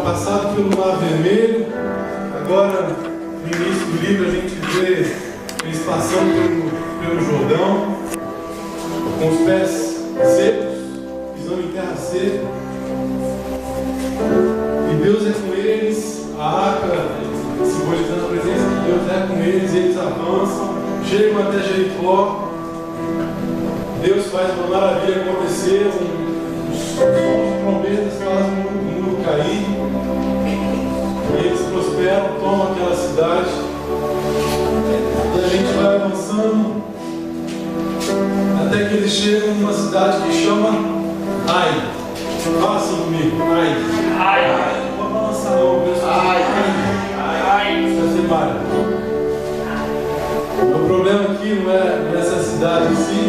passado pelo Mar Vermelho. Agora, no início do livro, a gente vê eles passando pelo Jordão, com os pés secos, pisando em terra seca. E Deus é com eles, a arca, simbolizando a presença de Deus, é com eles, eles avançam, chegam até Jericó. Deus faz uma maravilha acontecer, os trombetas fazem o muro cair, e eles prosperam, tomam aquela cidade, e a gente vai avançando até que eles chegam numa cidade que chama Ai. Fala assim comigo, Ai. Ai. Não vou balançar não, pessoal. Ai. Ai. Você separa. O problema aqui não é nessa cidade em si.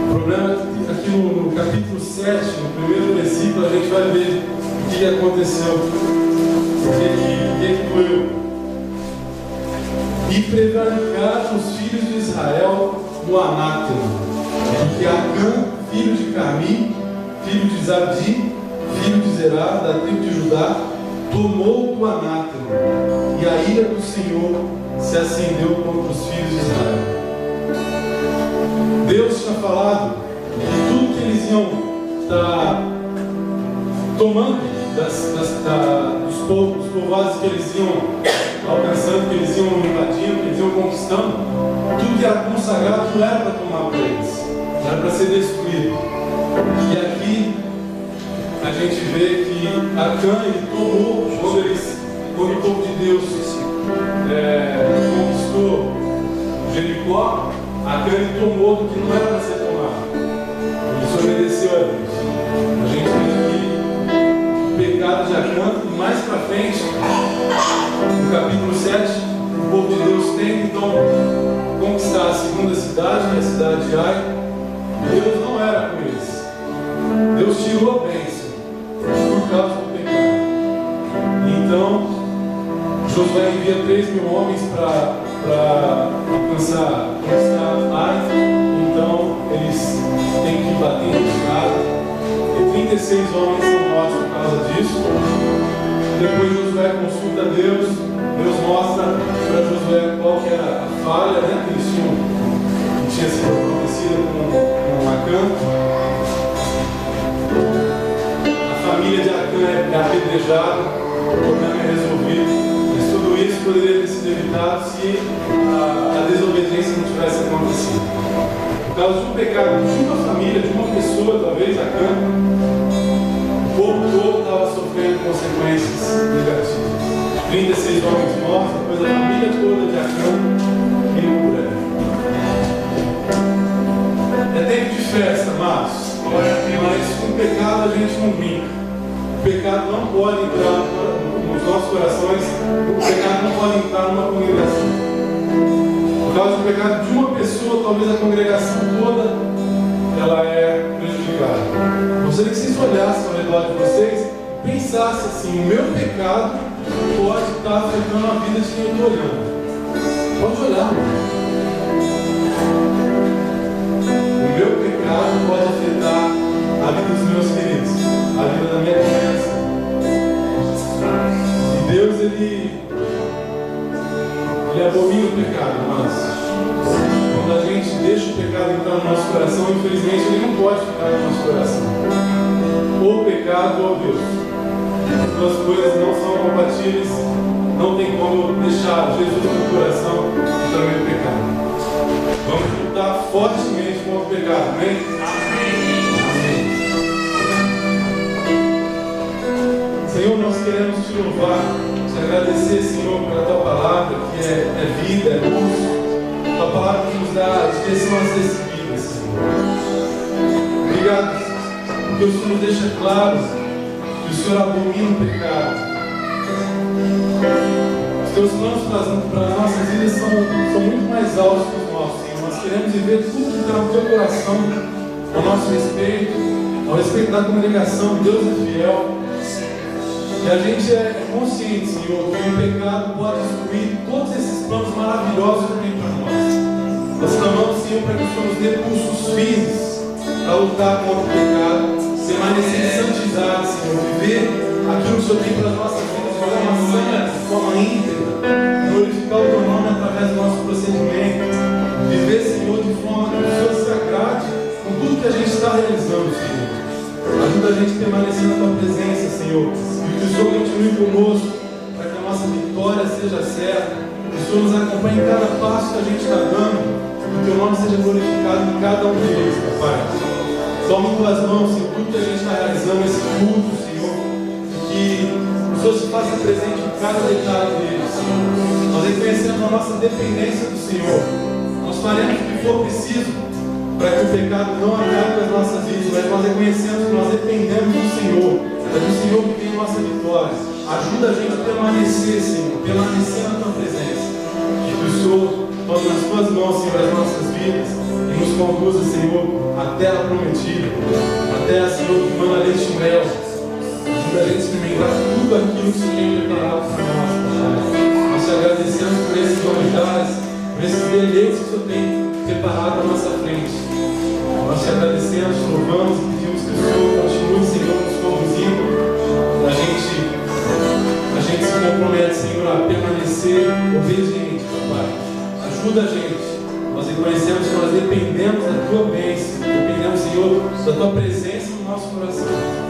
O problema é que aqui no capítulo 7, no primeiro versículo, a gente vai ver o que aconteceu, o que doeu. E prevaricaram os filhos de Israel no anátema, porque Acã, filho de Carmi, filho de Zabdi, filho de Zerá, da tribo de Judá, tomou do anátema, e a ira do Senhor se acendeu contra os filhos de Israel. Deus tinha falado que tudo que eles iam estar tomando dos povoados que eles iam alcançando, que eles iam invadindo, que eles iam conquistando, tudo que era consagrado não era para tomar por eles, era para ser destruído. E aqui a gente vê que Acã, ele tomou, quando o povo de Deus conquistou Jericó, Acã ele tomou do que não era para ser tomado. Ele se obedeceu a Deus. A gente vê aqui o pecado de Acã, e mais para frente, no capítulo 7, o povo de Deus tem então conquistar a segunda cidade, que é a cidade de Ai. Deus não era com eles. Deus tirou a bênção por causa do pecado. Então, Josué envia 3.000 homens para conquistar Ai. Então, eles têm que bater em estrada. E 36 homens são mortos por causa disso. Depois Josué consulta Deus. Deus mostra para Josué qual que era a falha, que eles que tinha sido acontecida com Acã. A família de Acã é apedrejada, o problema é resolvido. Mas tudo isso poderia ter sido evitado se a desobediência não tivesse acontecido. Por causa de um pecado de uma família, de uma pessoa, talvez, Acã, o povo todo estava sofrendo consequências negativas. 36 homens mortos, depois a família toda de Acã e por ela. É tempo de festa, amados. Mas com o pecado a gente não brinca. O pecado não pode entrar nos nossos corações. O pecado não pode entrar numa congregação. Por causa do pecado de uma pessoa, talvez a congregação toda ela é prejudicada. Gostaria que vocês olhassem ao redor de vocês e pensassem assim: o meu pecado pode estar afetando a vida de quem eu estou olhando. Pode olhar, mano. O meu pecado pode afetar a vida dos meus queridos, a vida da minha criança. E Deus, ele abomina o pecado, mas quando a gente deixa o pecado entrar no nosso coração, infelizmente ele não pode ficar no nosso coração. Ou o pecado ou Deus. As duas coisas não são compatíveis, não tem como deixar Jesus no coração e também o pecado. Vamos lutar fortemente contra o pecado, amém? Amém. Senhor, nós queremos te louvar, te agradecer, Senhor, pela tua palavra, que é vida, é luz, tua palavra que nos dá direção acessível, Senhor. Obrigado, porque o Senhor nos deixa claro que o Senhor abomina o pecado. Os teus planos para as nossas vidas são muito mais altos que os nossos, Senhor. Nós queremos viver tudo que está no teu coração, ao nosso respeito, ao respeito da congregação. Deus é fiel. E a gente é consciente, Senhor, que o pecado pode destruir todos esses planos maravilhosos que tem para nós. Nós clamamos, Senhor, para que o Senhor nos dê pulsos firmes para lutar contra o pecado, permanecer santizados, Senhor, viver aquilo que o Senhor tem para as nossas vidas de forma sã, de forma íntegra, glorificar o Teu nome através do nosso procedimento, viver, Senhor, de forma que o Senhor se agrade com tudo que a gente está realizando, Senhor. Ajuda a gente a permanecer na Tua presença, Senhor, e que o Senhor continue conosco, para que a nossa vitória seja certa, que o Senhor nos acompanhe em cada passo que a gente está dando, que o Teu nome seja glorificado em cada um deles, Pai. Toma em Tuas mãos, Senhor, tudo que a gente está realizando, esse culto, Senhor, que o Senhor se faça presente em cada detalhe deles, Senhor. Nós reconhecemos a nossa dependência do Senhor. Nós faremos o que for preciso para que o pecado não acabe as nossas vidas, mas nós reconhecemos que nós dependemos do Senhor. É do Senhor que vem a nossa vitória. Ajuda a gente a permanecer, Senhor, permanecer na Tua presença. Que o Senhor tome nas Tuas mãos, Senhor, as nossas vidas e nos conduza, Senhor, à terra prometida, a terra, Senhor, que manda leite e mel. Ajuda a gente a experimentar tudo aquilo que o Senhor tem preparado para nós, Pai. Nós te agradecemos por esses novidades, por esses deleites que o Senhor tem preparado à nossa frente. Nós te agradecemos, te louvamos e pedimos que o Senhor continue, Senhor, nos conduzindo. A gente se compromete, Senhor, a permanecer obediente, Pai. Ajuda a gente. Nós reconhecemos que nós dependemos da Tua bênção, dependemos, Senhor, da Tua presença no nosso coração.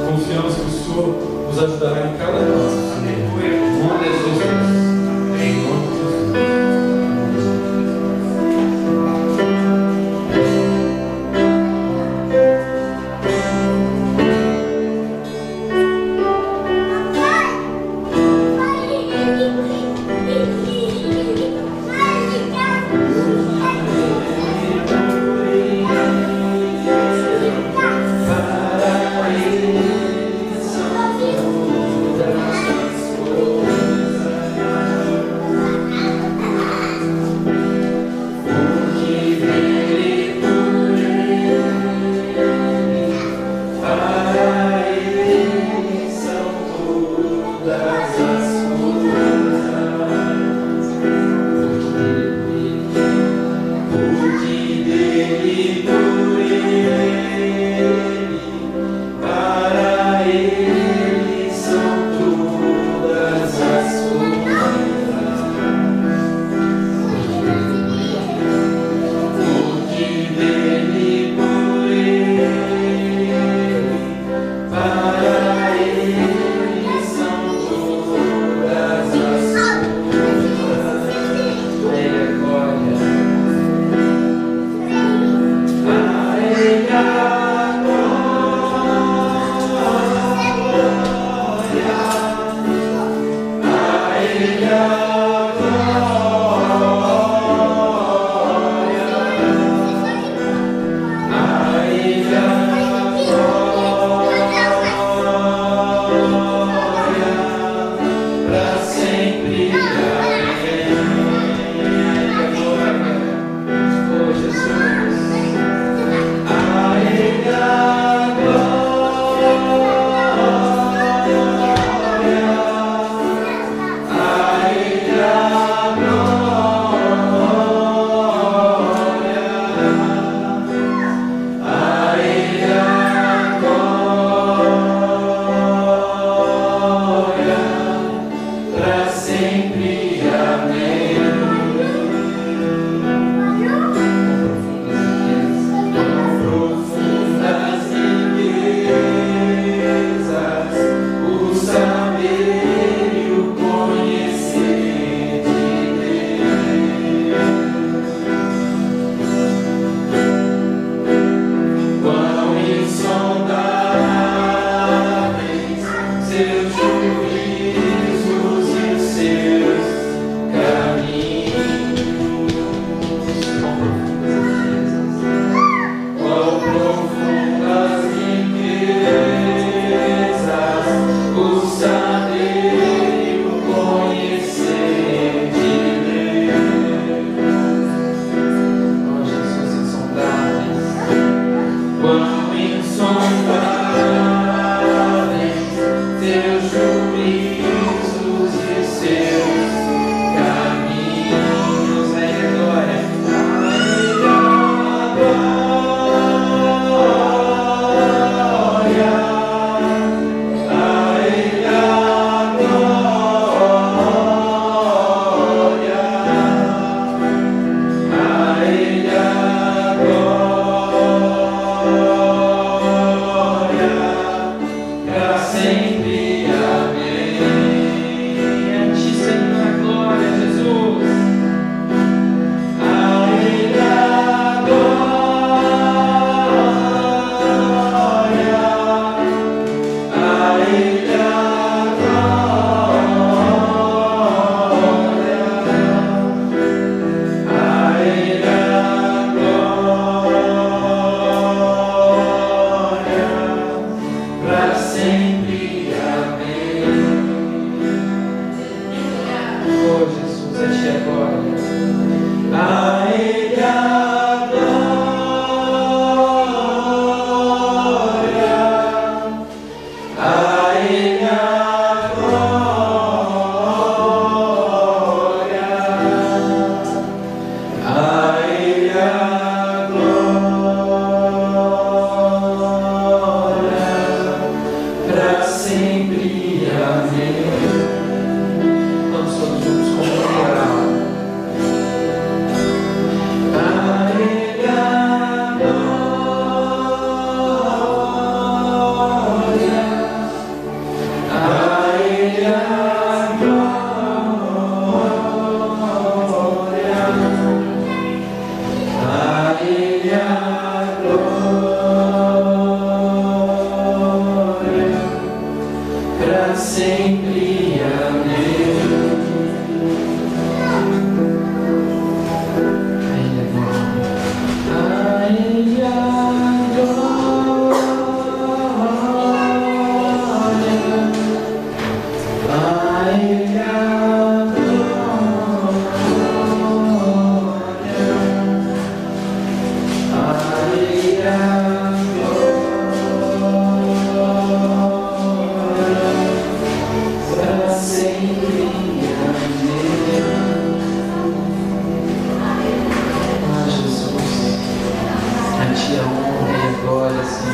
Confiamos que o Senhor nos ajudará em cada passo. Em nome de Jesus. Em nome de Jesus.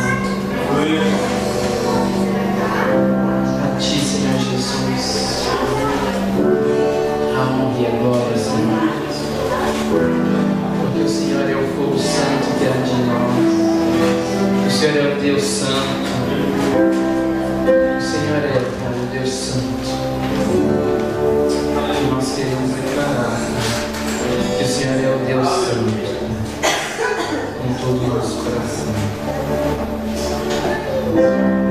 Santo. A Ti, Senhor Jesus, a honra e a glória, Senhor. Porque o Senhor é o fogo santo que há de nós. O Senhor é o Deus Santo. O Senhor é, Pai, o Deus Santo. E nós queremos declarar que o Senhor é o Deus Santo com todo o nosso coração. Adore you.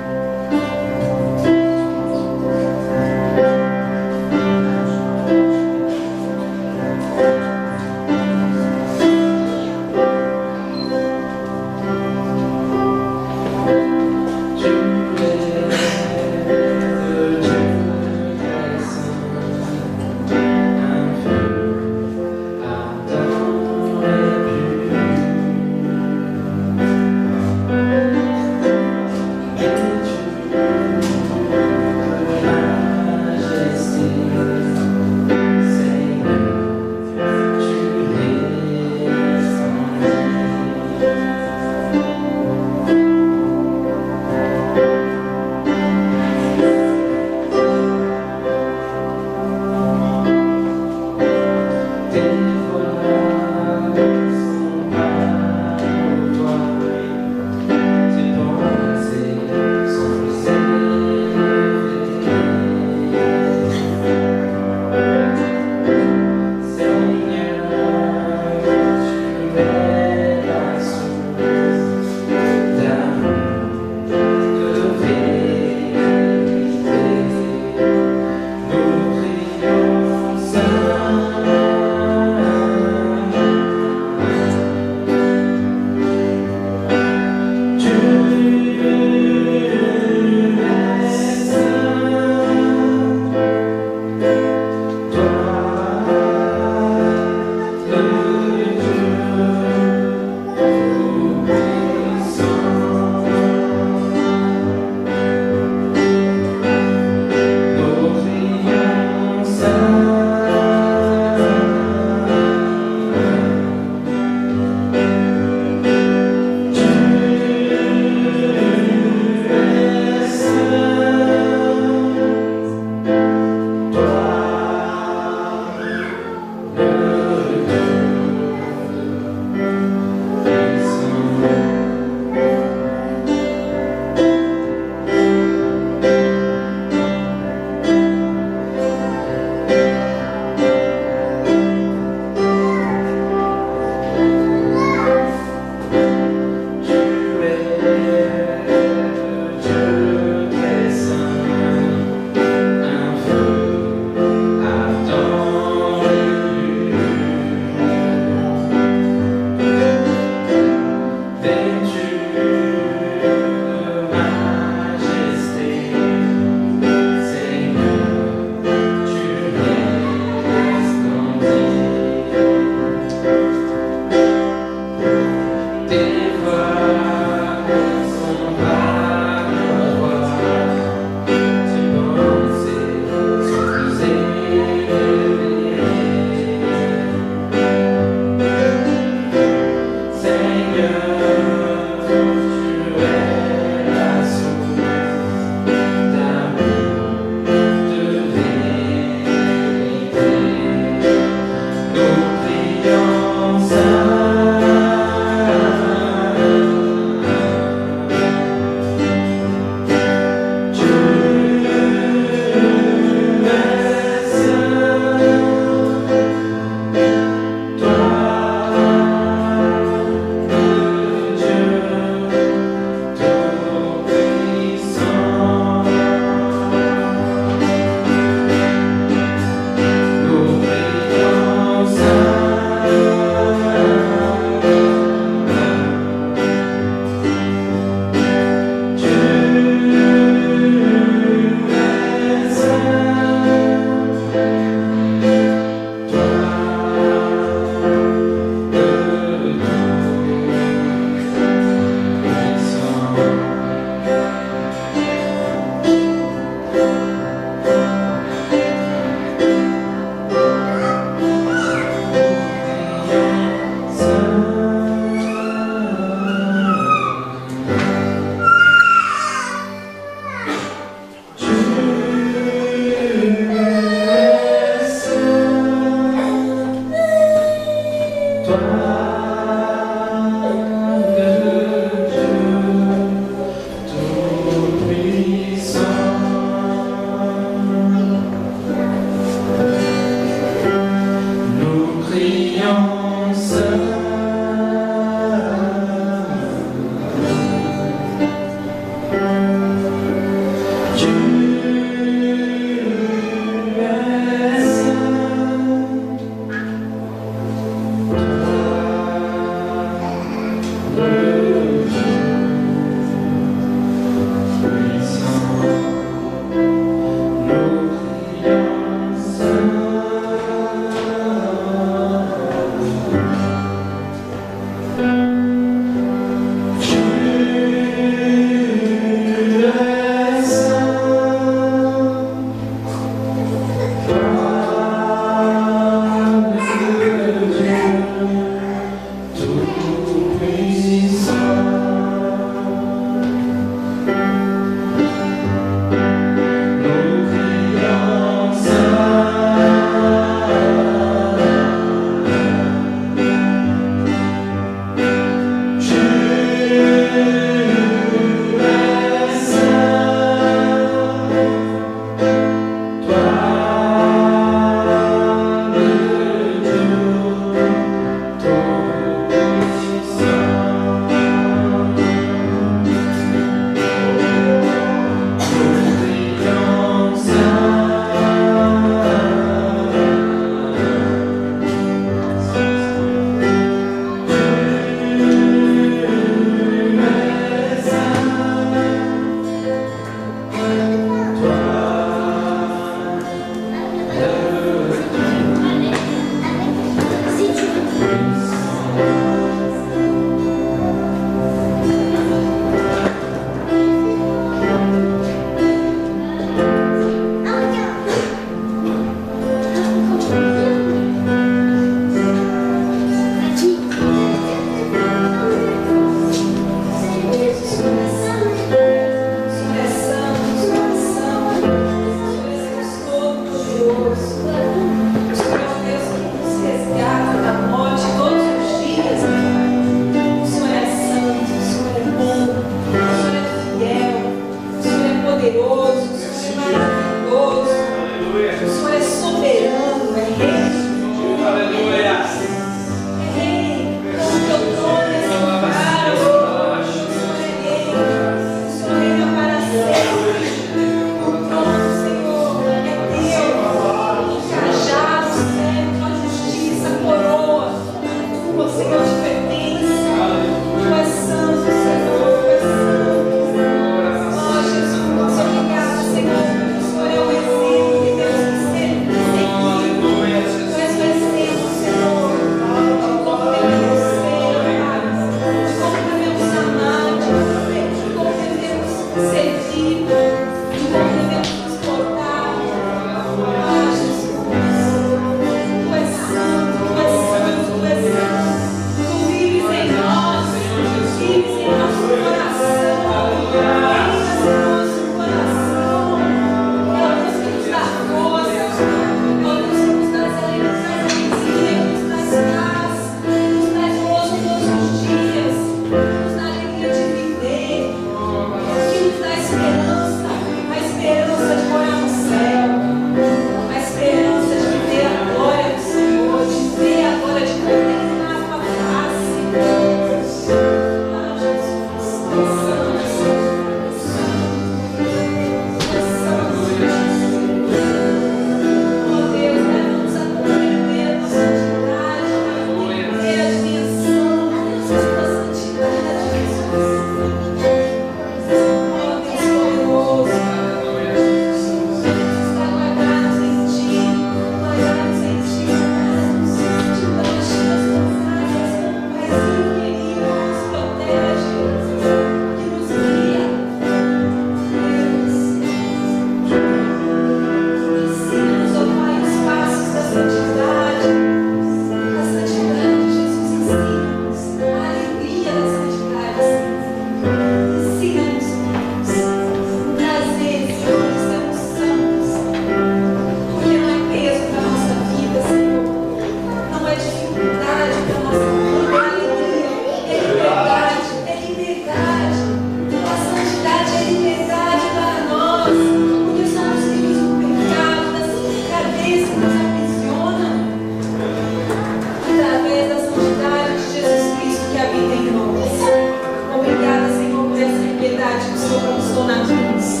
verdade que o Senhor conquistou na cruz.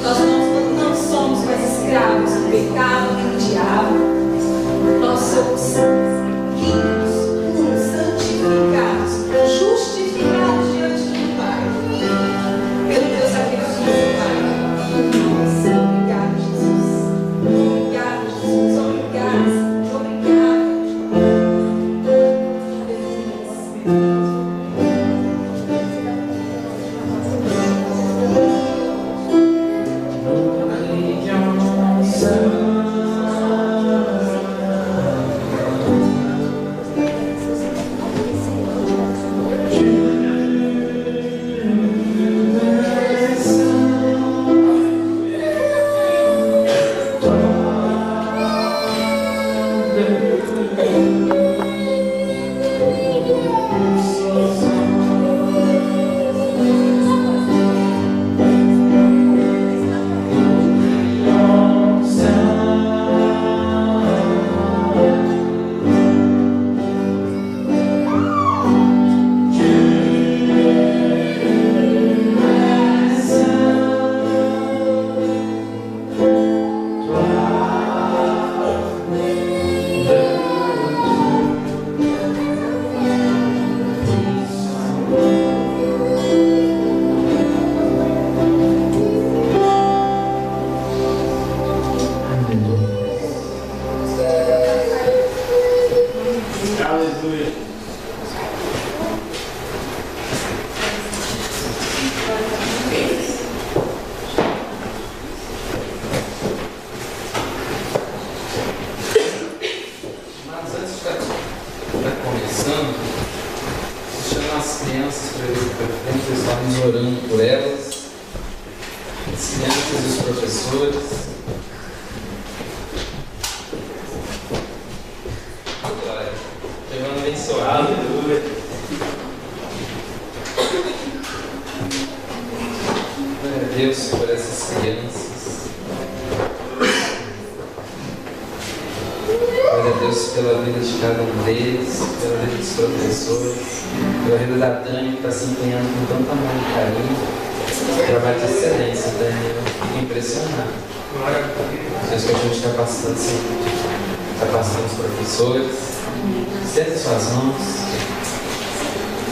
Nós não somos mais escravos do pecado nem do diabo. Nós somos limpos, puros, santificados, justificados diante do Pai. Pelo teu sacrifício, Pai. Obrigado, Jesus. Obrigado, Jesus. Obrigado.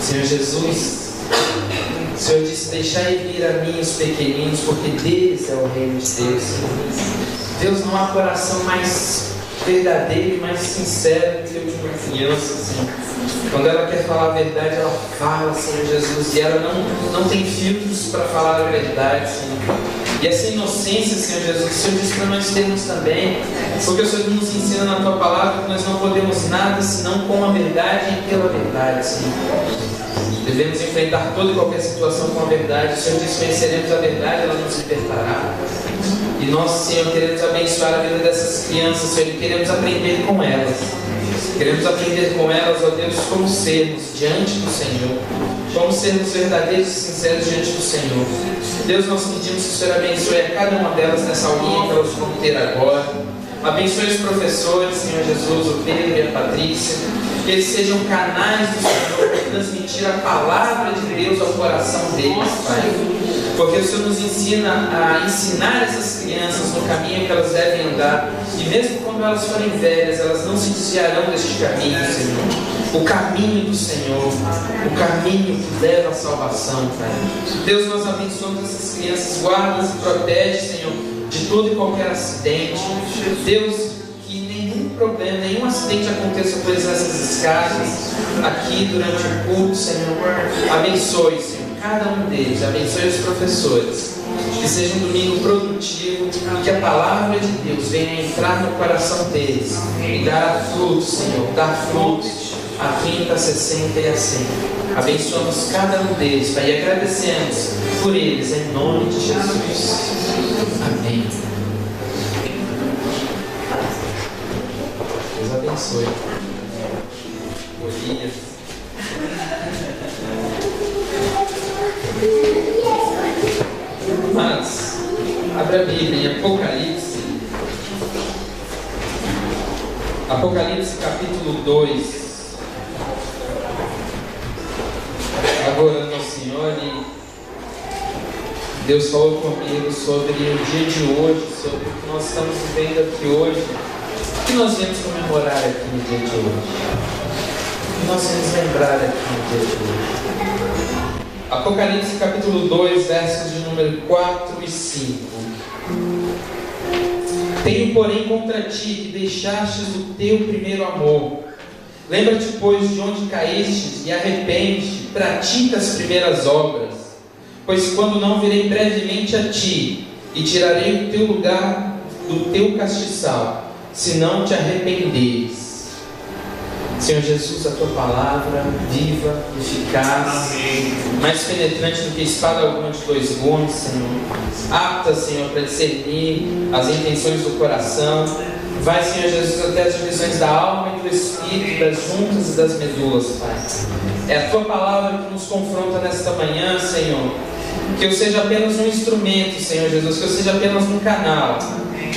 Senhor Jesus, o Senhor disse: deixai vir a mim os pequeninos, porque deles é o reino de Deus. Deus, não há coração mais verdadeiro e mais sincero do que o de uma criança, Senhor. Quando ela quer falar a verdade, ela fala, Senhor Jesus, e ela não tem filtros para falar a verdade, Senhor. E essa inocência, Senhor Jesus, o Senhor diz para nós termos também, porque o Senhor nos ensina na Tua palavra que nós não podemos nada senão com a verdade e pela verdade, Senhor. Devemos enfrentar toda e qualquer situação com a verdade. O Senhor diz que conheceremos a verdade, ela nos libertará. E nós, Senhor, queremos abençoar a vida dessas crianças, Senhor, e queremos aprender com elas. Queremos aprender com elas, ó Deus, como sermos diante do Senhor, como sermos verdadeiros e sinceros diante do Senhor. Deus, nós pedimos que o Senhor abençoe a cada uma delas nessa aulinha que elas vão ter agora. Abençoe os professores, Senhor Jesus, o Pedro e a Patrícia, que eles sejam canais do Senhor para transmitir a palavra de Deus ao coração deles, Pai. Porque o Senhor nos ensina a ensinar essas crianças no caminho que elas devem andar, e mesmo quando elas forem velhas, elas não se desviarão deste caminho, Senhor. O caminho do Senhor, o caminho que leva à salvação, Pai. Deus, nós abençoamos essas crianças, guarda e protege, Senhor, de todo e qualquer acidente. Deus, que nenhum problema, nenhum acidente aconteça com eles nessas escadas, aqui durante o culto, Senhor. Abençoe, Senhor, cada um deles. Abençoe os professores. Que seja um domingo produtivo e que a palavra de Deus venha entrar no coração deles e dar frutos, Senhor, dar frutos a 30, a 60 e a 100. Abençoamos cada um deles, Pai, e agradecemos por eles, em nome de Jesus. Amém. Deus abençoe. Golias. Mas, abra a Bíblia em Apocalipse. Apocalipse capítulo 2. Adorando ao Senhor, e Deus falou comigo sobre o dia de hoje, sobre o que nós estamos vivendo aqui hoje. O que nós viemos comemorar aqui no dia de hoje? O que nós viemos lembrar aqui no dia de hoje? Apocalipse capítulo 2, versos de número 4 e 5. Tenho, porém, contra ti que deixastes o teu primeiro amor. Lembra-te, pois, de onde caíste e arrepende-te, pratica as primeiras obras. Pois quando não virei brevemente a ti e tirarei o teu lugar do teu castiçal, se não te arrependeres. Senhor Jesus, a tua palavra viva, eficaz, mais penetrante do que espada alguma de dois gumes, Senhor, apta, Senhor, para discernir as intenções do coração. Vai, Senhor Jesus, até as divisões da alma e do espírito, das juntas e das medulas, Pai. É a tua palavra que nos confronta nesta manhã, Senhor. Que eu seja apenas um instrumento, Senhor Jesus, que eu seja apenas um canal.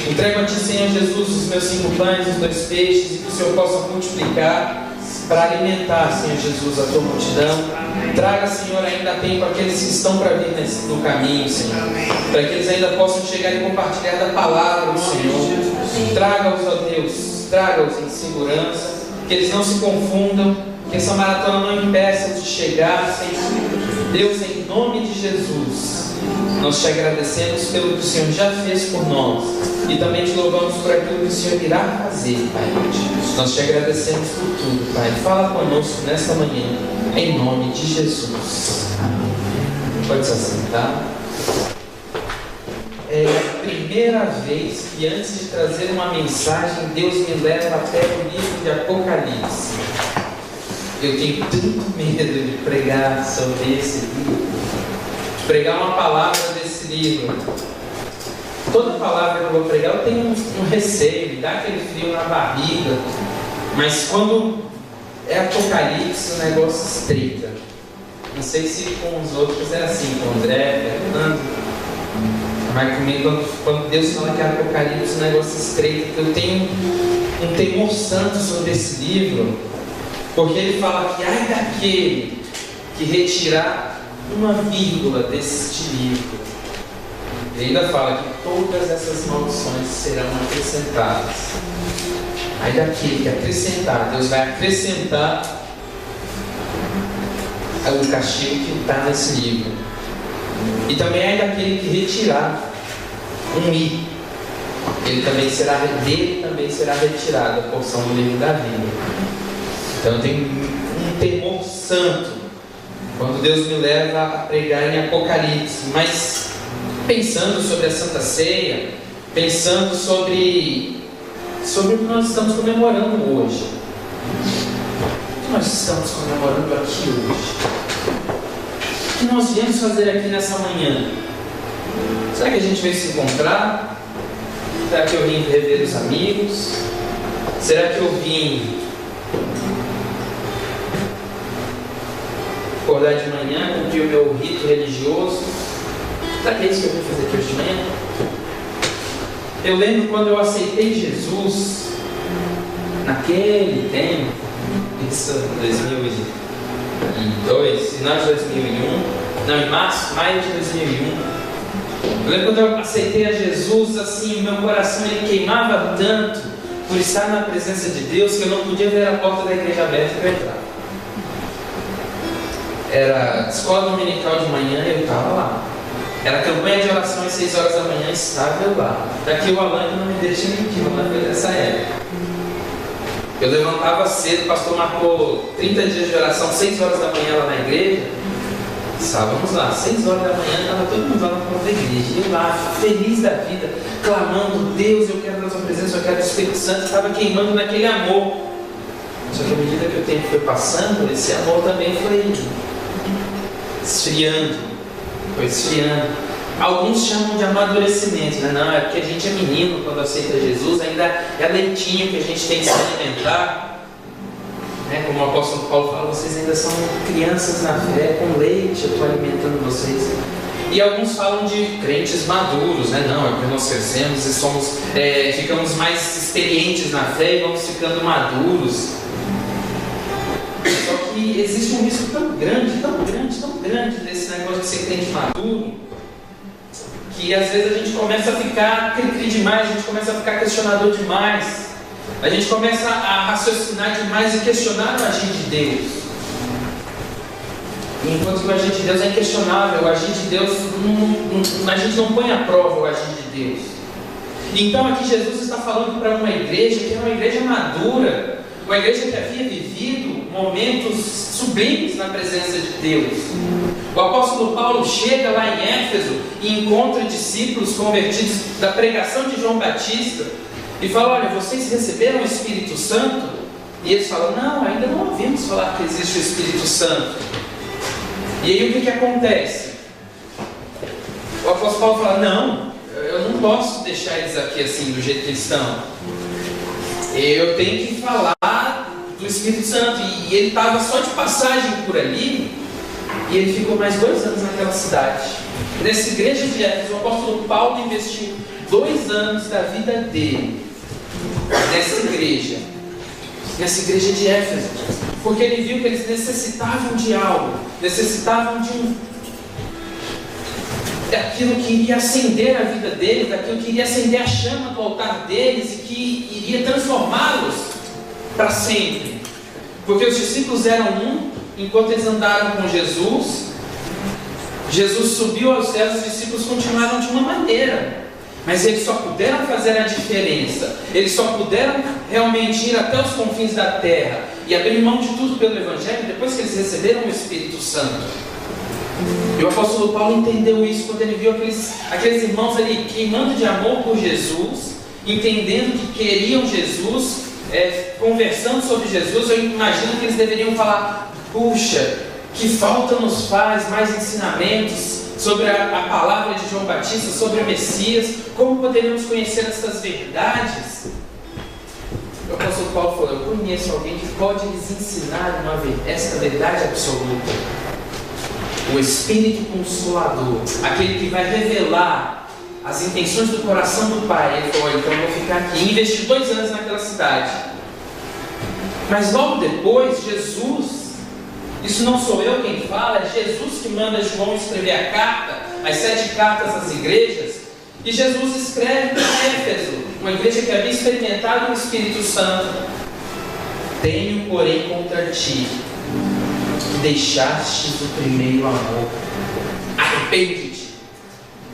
Entrego a ti, Senhor Jesus, os meus 5 pães, os 2 peixes, e que o Senhor possa multiplicar para alimentar, Senhor Jesus, a tua multidão. Traga, Senhor, ainda tempo aqueles que estão para vir no caminho, Senhor, para que eles ainda possam chegar e compartilhar da palavra do Senhor. Traga-os, ó Deus, traga-os em segurança, que eles não se confundam, que essa maratona não impeça de chegar, Senhor. Deus, em nome de Jesus, nós te agradecemos pelo que o Senhor já fez por nós e também te louvamos por aquilo que o Senhor irá fazer, Pai. Nós te agradecemos por tudo, Pai. Fala conosco nesta manhã, em nome de Jesus. Amém. Pode se assentar. É a primeira vez que, antes de trazer uma mensagem, Deus me leva até o livro de Apocalipse. Eu tenho tanto medo de pregar sobre esse livro, de pregar uma palavra desse livro. Toda palavra que eu vou pregar, eu tenho um receio, me dá aquele frio na barriga. Mas quando é Apocalipse, o negócio estreita. Não sei se com os outros é assim, com o André, Fernando. Mas comigo, quando Deus fala que é Apocalipse, o negócio estreita. Eu tenho um temor santo sobre esse livro, porque ele fala que ai daquele que retirar uma vírgula deste livro. Ele ainda fala que todas essas maldições serão acrescentadas. Ai daquele que acrescentar, Deus vai acrescentar o castigo que está nesse livro. E também ai daquele que retirar um i. Dele também será retirada a porção do livro da vida. Então eu tenho um temor santo quando Deus me leva a pregar em Apocalipse. Mas pensando sobre a Santa Ceia, pensando sobre o que nós estamos comemorando hoje. O que nós estamos comemorando aqui hoje? O que nós viemos fazer aqui nessa manhã? Será que a gente veio se encontrar? Será que eu vim rever os amigos? Será que eu vim acordar de manhã, cumprir o meu rito religioso? Será que é isso que eu vim fazer aqui hoje de manhã? Eu lembro quando eu aceitei Jesus, naquele tempo, isso em 2002, final de 2001, não, em maio de 2001. Eu lembro quando eu aceitei a Jesus, assim, meu coração ele queimava tanto por estar na presença de Deus que eu não podia ver a porta da igreja aberta para entrar. Era escola dominical de manhã e eu estava lá. Era campanha de oração às 6 horas da manhã e estava eu lá. Daqui o Alan não me deixa mentir, não foi nessa época. Eu levantava cedo, o pastor marcou 30 dias de oração, 6 horas da manhã lá na igreja. Estávamos lá, 6 horas da manhã, estava todo mundo lá na porta da igreja. E eu lá, feliz da vida, clamando, Deus, eu quero a tua presença, eu quero o Espírito Santo. Estava queimando naquele amor. Só que à medida que o tempo foi passando, esse amor também foi esfriando. Alguns chamam de amadurecimento, né? Não, é porque a gente é menino quando aceita Jesus, ainda é leitinho que a gente tem que se alimentar. Como o apóstolo Paulo fala, vocês ainda são crianças na fé, com leite eu estou alimentando vocês. E alguns falam de crentes maduros, né? Não, é porque nós crescemos e ficamos mais experientes na fé e vamos ficando maduros. Só que existe um risco tão grande desse negócio de ser crente maduro, que às vezes a gente começa a ficar cri-cri demais, a gente começa a ficar questionador demais, a gente começa a raciocinar demais e questionar o agir de Deus. E enquanto que o agir de Deus é inquestionável, o agir de Deus, a gente não põe à prova o agir de Deus. Então aqui Jesus está falando para uma igreja que é uma igreja madura, uma igreja que havia vivido momentos sublimes na presença de Deus. O apóstolo Paulo chega lá em Éfeso e encontra discípulos convertidos da pregação de João Batista e fala: olha, vocês receberam o Espírito Santo? E eles falam: não, ainda não ouvimos falar que existe o Espírito Santo. E aí o que acontece? O apóstolo Paulo fala: não, eu não posso deixar eles aqui assim, do jeito que eles estão. Eu tenho que falar do Espírito Santo. E ele estava só de passagem por ali, e ele ficou mais 2 anos naquela cidade. Nessa igreja de Éfeso, o apóstolo Paulo investiu 2 anos da vida dele nessa igreja de Éfeso, porque ele viu que eles necessitavam de algo, necessitavam daquilo que iria acender a vida deles, daquilo que iria acender a chama do altar deles e que iria transformá-los para sempre. Porque os discípulos eram um, enquanto eles andaram com Jesus, Jesus subiu aos céus, os discípulos continuaram de uma maneira, mas eles só puderam fazer a diferença, eles só puderam realmente ir até os confins da terra e abrir mão de tudo pelo Evangelho depois que eles receberam o Espírito Santo. E o apóstolo Paulo entendeu isso quando ele viu aqueles irmãos ali queimando de amor por Jesus, entendendo que queriam Jesus, conversando sobre Jesus. Eu imagino que eles deveriam falar: puxa, que falta nos faz mais ensinamentos sobre a palavra de João Batista, sobre o Messias, como poderíamos conhecer essas verdades? O apóstolo Paulo falou: eu conheço alguém que pode lhes ensinar esta verdade absoluta. O Espírito Consolador, aquele que vai revelar as intenções do coração do Pai. Ele falou: então eu vou ficar aqui. Investi 2 anos naquela cidade. Mas logo depois, Jesus, isso não sou eu quem fala, é Jesus que manda João escrever a carta, as 7 cartas às igrejas. E Jesus escreve para Éfeso, uma igreja que havia experimentado o Espírito Santo: tenho, porém, contra ti que deixastes o primeiro amor. Arrepende-te.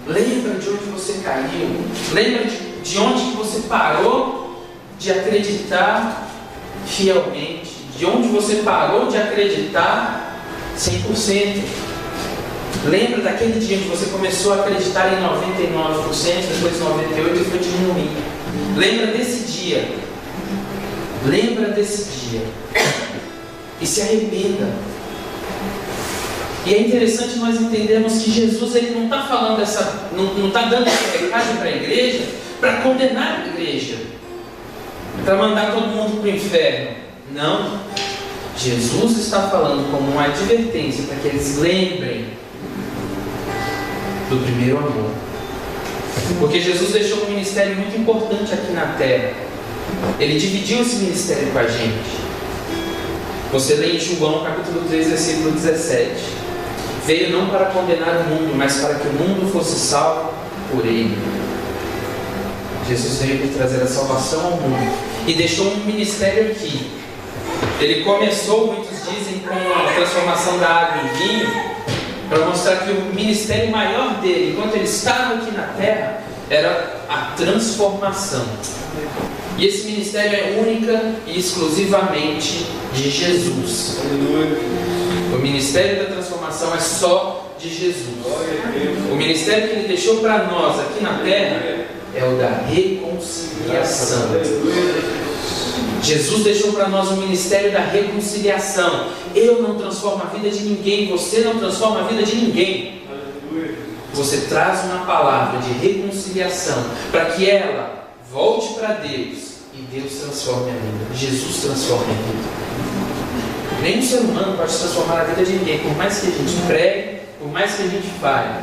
Lembra de onde você caiu. Lembra de onde que você parou de acreditar fielmente. De onde você parou de acreditar 100%. Lembra daquele dia que você começou a acreditar em 99%, depois 98% e foi diminuindo. Lembra desse dia. Lembra desse dia. E se arrependa. E é interessante nós entendermos que Jesus, ele não está falando não está dando essa mensagem para a igreja para condenar a igreja, para mandar todo mundo para o inferno. Não. Jesus está falando como uma advertência para que eles lembrem do primeiro amor. Porque Jesus deixou um ministério muito importante aqui na terra. Ele dividiu esse ministério com a gente. Você lê em João capítulo 3, versículo 17. Veio não para condenar o mundo, mas para que o mundo fosse salvo por ele. Jesus veio para trazer a salvação ao mundo e deixou um ministério aqui. Ele começou, muitos dizem, com a transformação da água em vinho, para mostrar que o ministério maior dele, enquanto ele estava aqui na terra, era a transformação. E esse ministério é única e exclusivamente de Jesus. O ministério da transformação é só de Jesus. O ministério que ele deixou para nós aqui na terra é o da reconciliação. Jesus deixou para nós o ministério da reconciliação. Eu não transformo a vida de ninguém, você não transforma a vida de ninguém. Você traz uma palavra de reconciliação para que ela volte para Deus e Deus transforme a vida. Jesus transforma a vida. Nenhum ser humano pode transformar a vida de ninguém. Por mais que a gente pregue, por mais que a gente fale,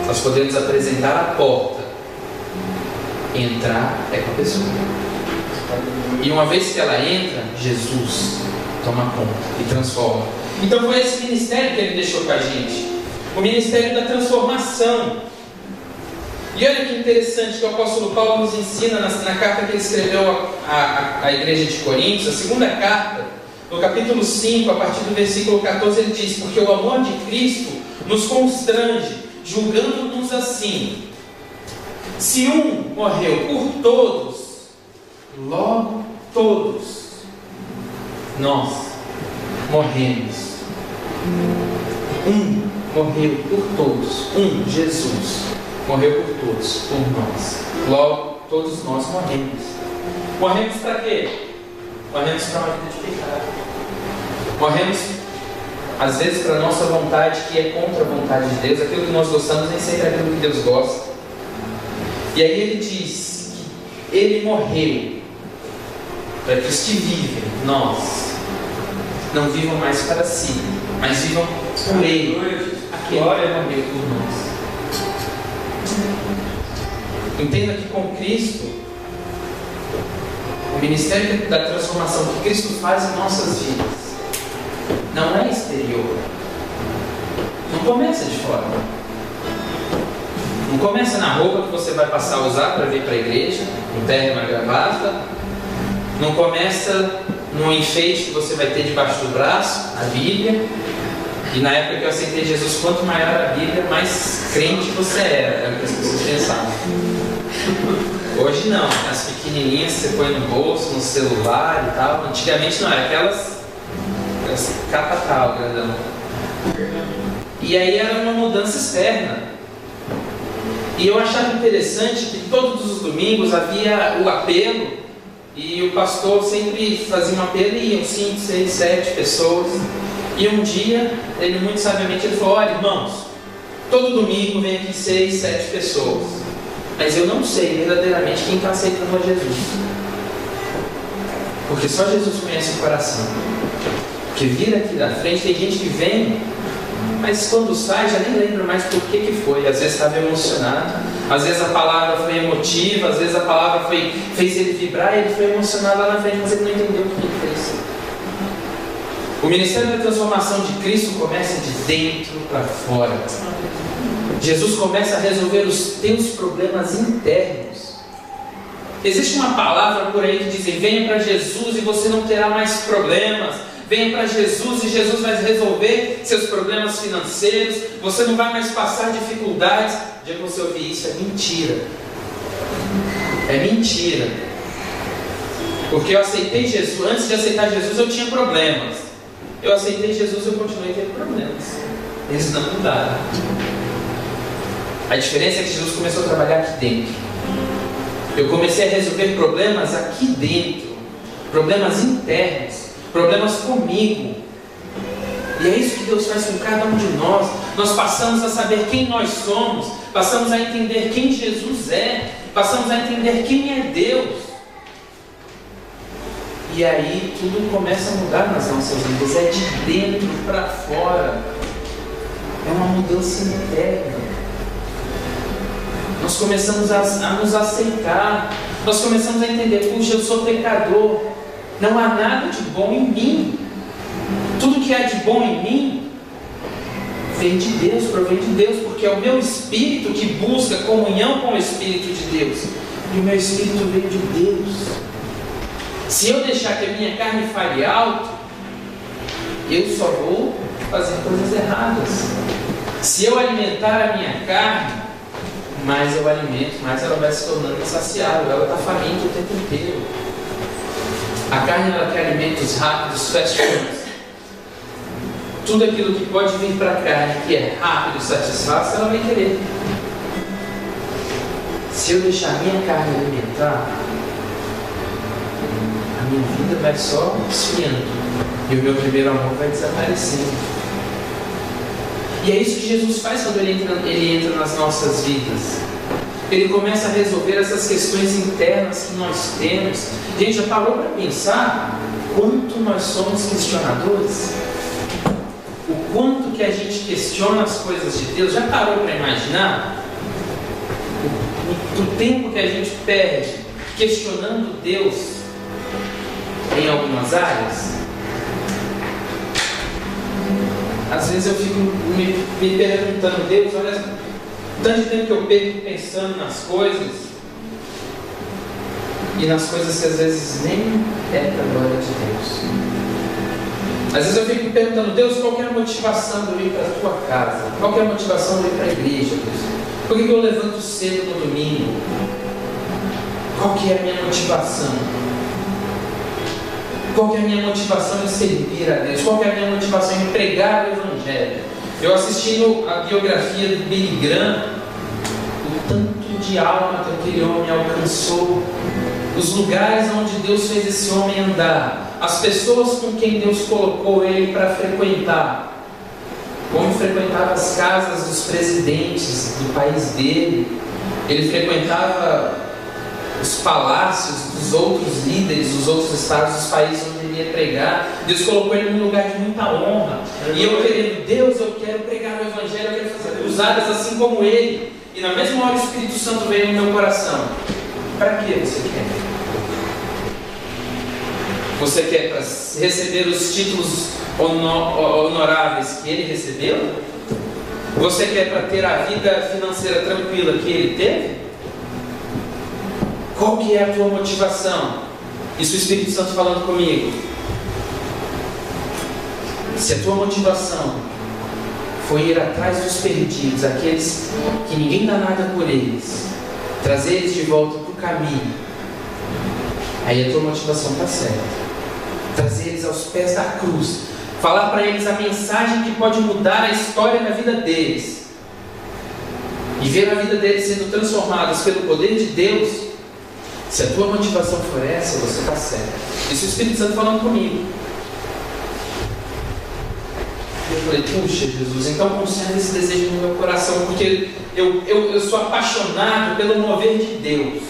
nós podemos apresentar a porta. Entrar é com a pessoa. E uma vez que ela entra, Jesus toma conta e transforma. Então foi esse ministério que ele deixou com a gente. O ministério da transformação. E olha que interessante que o apóstolo Paulo nos ensina na carta que ele escreveu à igreja de Coríntios, a segunda carta, no capítulo 5, a partir do versículo 14, ele diz: porque o amor de Cristo nos constrange, julgando-nos assim: se um morreu por todos, logo todos nós morremos. Um morreu por todos, Jesus morreu por todos, por nós. Logo todos nós morremos. Morremos para quê? Morremos para uma vida de pecado. Morremos às vezes para a nossa vontade, que é contra a vontade de Deus. Aquilo que nós gostamos nem sempre é aquilo que Deus gosta. E aí ele diz que ele morreu para que os que vivem, nós, não vivam mais para si, mas vivam por ele. Aquele que morreu por nós. Entenda que com Cristo, o ministério da transformação que Cristo faz em nossas vidas não é exterior. Não começa de fora. Não começa na roupa que você vai passar a usar para vir para a igreja, um terno e uma gravata. Não começa no enfeite que você vai ter debaixo do braço, a Bíblia. E na época que eu aceitei Jesus, quanto maior a Bíblia, mais crente você era o que as pessoas pensavam. Hoje não, as pequenininhas você põe no bolso, no celular e tal. Antigamente não, era aquelas catatal, grandão. E aí era uma mudança externa. E eu achava interessante que todos os domingos havia o apelo, e o pastor sempre fazia um apelo e iam 5, 6, 7 pessoas. E um dia, ele muito sabiamente ele falou: olha, irmãos, todo domingo vem aqui 6, 7 pessoas, mas eu não sei verdadeiramente quem está aceitando a Jesus, porque só Jesus conhece o coração. Porque vir aqui na frente, tem gente que vem, mas quando sai já nem lembra mais por que foi. Às vezes estava emocionado, às vezes a palavra foi emotiva, às vezes a palavra fez ele vibrar e ele foi emocionado lá na frente, mas ele não entendeu o que ele fez. O ministério da transformação de Cristo começa de dentro para fora. Jesus começa a resolver os teus problemas internos. Existe uma palavra por aí que diz: venha para Jesus e você não terá mais problemas. Venha para Jesus e Jesus vai resolver seus problemas financeiros. Você não vai mais passar dificuldades. O dia que você ouvir isso, é mentira. É mentira. Porque eu aceitei Jesus. Antes de aceitar Jesus eu tinha problemas. Eu aceitei Jesus e eu continuei tendo problemas. Eles não mudaram. A diferença é que Jesus começou a trabalhar aqui dentro. Eu comecei a resolver problemas aqui dentro. Problemas internos. Problemas comigo. E é isso que Deus faz com cada um de nós. Nós passamos a saber quem nós somos. Passamos a entender quem Jesus é. Passamos a entender quem é Deus. E aí tudo começa a mudar nas nossas vidas. É de dentro para fora. É uma mudança interna. Nós começamos a nos aceitar. Nós começamos a entender: puxa, eu sou pecador. Não há nada de bom em mim. Tudo que há de bom em mim vem de Deus, provém de Deus, porque é o meu espírito que busca comunhão com o Espírito de Deus. E o meu espírito veio de Deus. Se eu deixar que a minha carne fale alto, eu só vou fazer coisas erradas. Se eu alimentar a minha carne, mais eu alimento, mais ela vai se tornando insaciável. Ela está faminta o tempo inteiro. A carne, ela quer alimentos rápidos, fast foods. Tudo aquilo que pode vir para a carne, que é rápido e satisfácil, ela vai querer. Se eu deixar a minha carne alimentar, a minha vida vai só esfriando e o meu primeiro amor vai desaparecendo. E é isso que Jesus faz quando ele entra nas nossas vidas. Ele começa a resolver essas questões internas que nós temos. Gente, já parou para pensar quanto nós somos questionadores? O quanto que a gente questiona as coisas de Deus? Já parou para imaginar o tempo que a gente perde questionando Deus em algumas áreas? Às vezes eu fico me perguntando: Deus, olha, Tanto tempo que eu perco pensando nas coisas, e nas coisas que às vezes nem é para a glória de Deus. Às vezes eu fico me perguntando: Deus, qual que é a motivação de eu ir para a tua casa? Qual que é a motivação de eu ir para a igreja, Deus? Por que eu levanto cedo no domingo? Qual que é a minha motivação? Qual que é a minha motivação em servir a Deus? Qual que é a minha motivação em pregar o Evangelho? Eu assisti a biografia do Billy Graham, o tanto de alma que aquele homem alcançou, os lugares onde Deus fez esse homem andar, as pessoas com quem Deus colocou ele para frequentar. O homem frequentava as casas dos presidentes do país dele, ele frequentava os palácios dos outros líderes, dos outros estados, dos países onde ele ia pregar. Deus colocou ele num lugar de muita honra. E eu querendo: Deus, eu quero pregar o Evangelho, eu quero fazer cruzadas assim como ele. E na mesma hora o Espírito Santo veio no meu coração: para que você quer? Você quer para receber os títulos honoráveis que ele recebeu? Você quer para ter a vida financeira tranquila que ele teve? Qual que é a tua motivação? Isso o Espírito Santo falando comigo. Se a tua motivação foi ir atrás dos perdidos, aqueles que ninguém dá nada por eles, trazer eles de volta para o caminho, aí a tua motivação está certa. Trazer eles aos pés da cruz, falar para eles a mensagem que pode mudar a história da vida deles, e ver a vida deles sendo transformadas pelo poder de Deus. Se a tua motivação for essa, você está certo. Isso é o Espírito Santo falando comigo. Eu falei: puxa, Jesus, então conserva esse desejo no meu coração, porque eu sou apaixonado pelo mover de Deus.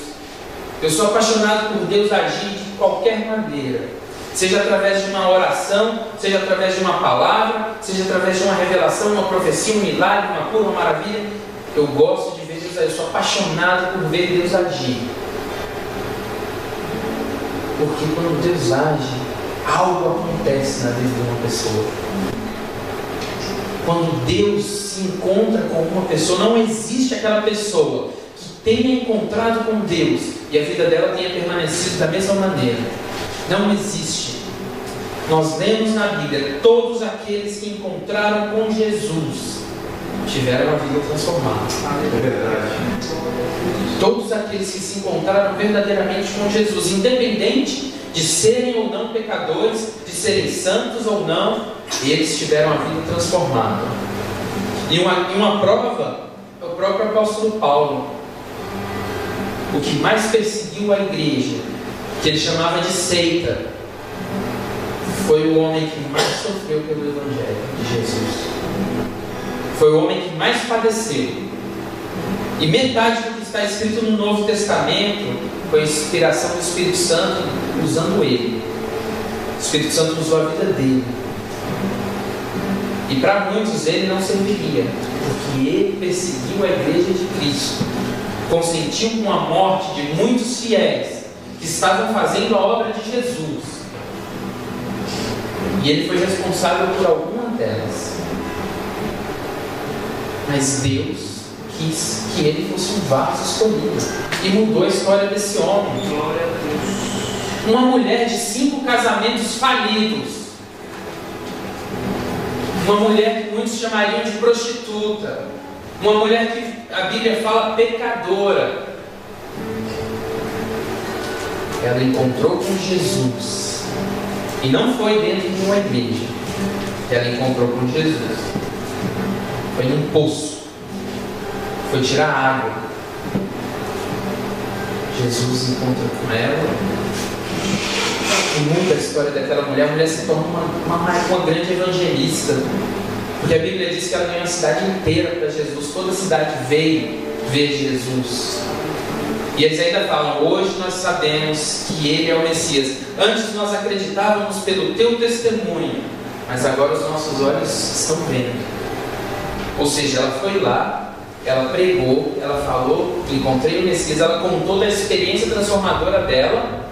Eu sou apaixonado por Deus agir de qualquer maneira, seja através de uma oração, seja através de uma palavra, seja através de uma revelação, uma profecia, um milagre, uma cura, uma maravilha. Eu gosto de ver Deus agir, eu sou apaixonado por ver Deus agir. Porque quando Deus age, algo acontece na vida de uma pessoa. Quando Deus se encontra com uma pessoa, não existe aquela pessoa que tenha encontrado com Deus e a vida dela tenha permanecido da mesma maneira. Não existe. Nós lemos na Bíblia: todos aqueles que encontraram com Jesus tiveram a vida transformada. É verdade. Todos aqueles que se encontraram verdadeiramente com Jesus, independente de serem ou não pecadores, de serem santos ou não, eles tiveram a vida transformada. E uma prova é o próprio apóstolo Paulo. O que mais perseguiu a igreja, que ele chamava de seita, foi o homem que mais sofreu pelo Evangelho de Jesus. Foi o homem que mais padeceu. E metade do que está escrito no Novo Testamento foi a inspiração do Espírito Santo usando ele. O Espírito Santo usou a vida dele. E para muitos ele não serviria, porque ele perseguiu a igreja de Cristo, consentiu com a morte de muitos fiéis que estavam fazendo a obra de Jesus. E ele foi responsável por alguma delas. Mas Deus quis que ele fosse um vaso escolhido e mudou a história desse homem. Glória a Deus. Uma mulher de 5 casamentos falidos, uma mulher que muitos chamariam de prostituta, uma mulher que a Bíblia fala pecadora, ela encontrou com Jesus, e não foi dentro de uma igreja que ela encontrou com Jesus, foi num poço, foi tirar água. Jesus encontra com ela e muda a história daquela mulher. A mulher se torna uma grande evangelista, porque a Bíblia diz que ela ganhou a cidade inteira para Jesus. Toda a cidade veio ver Jesus. E eles ainda falam: hoje nós sabemos que Ele é o Messias. Antes nós acreditávamos pelo teu testemunho, mas agora os nossos olhos estão vendo. Ou seja, ela foi lá, ela pregou, ela falou: encontrei o Messias. Ela contou da experiência transformadora dela,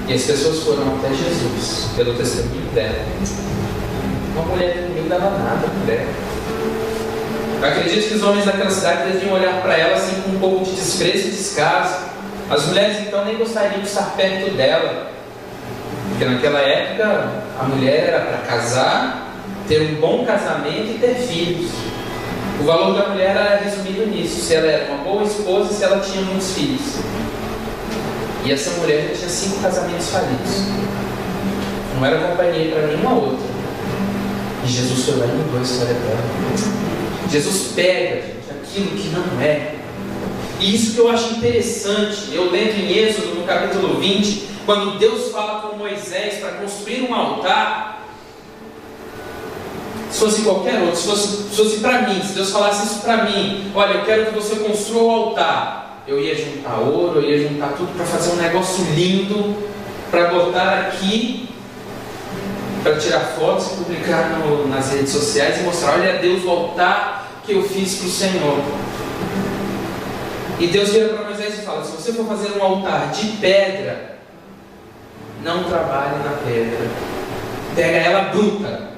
e as pessoas foram até Jesus pelo testemunho dela. Uma mulher que ninguém dava nada por ela. Eu acredito que os homens daquela cidade deviam olhar para ela assim com um pouco de desprezo e descaso. As mulheres então nem gostariam de estar perto dela, porque naquela época a mulher era para casar, ter um bom casamento e ter filhos. O valor da mulher era resumido nisso: se ela era uma boa esposa, se ela tinha muitos filhos. E essa mulher já tinha 5 casamentos falidos, não era companhia para nenhuma outra. E Jesus foi lá e mudou a história dela. Jesus pega, gente, aquilo que não é. E isso que eu acho interessante, eu lendo em Êxodo, no capítulo 20, quando Deus fala com Moisés para construir um altar. Se fosse qualquer outro, se fosse para mim, se Deus falasse isso para mim: olha, eu quero que você construa o altar, eu ia juntar ouro, eu ia juntar tudo para fazer um negócio lindo, para botar aqui, para tirar fotos e publicar nas redes sociais e mostrar: olha, Deus, o altar que eu fiz para o Senhor. E Deus vira para Moisés e fala: se você for fazer um altar de pedra, não trabalhe na pedra, pega ela bruta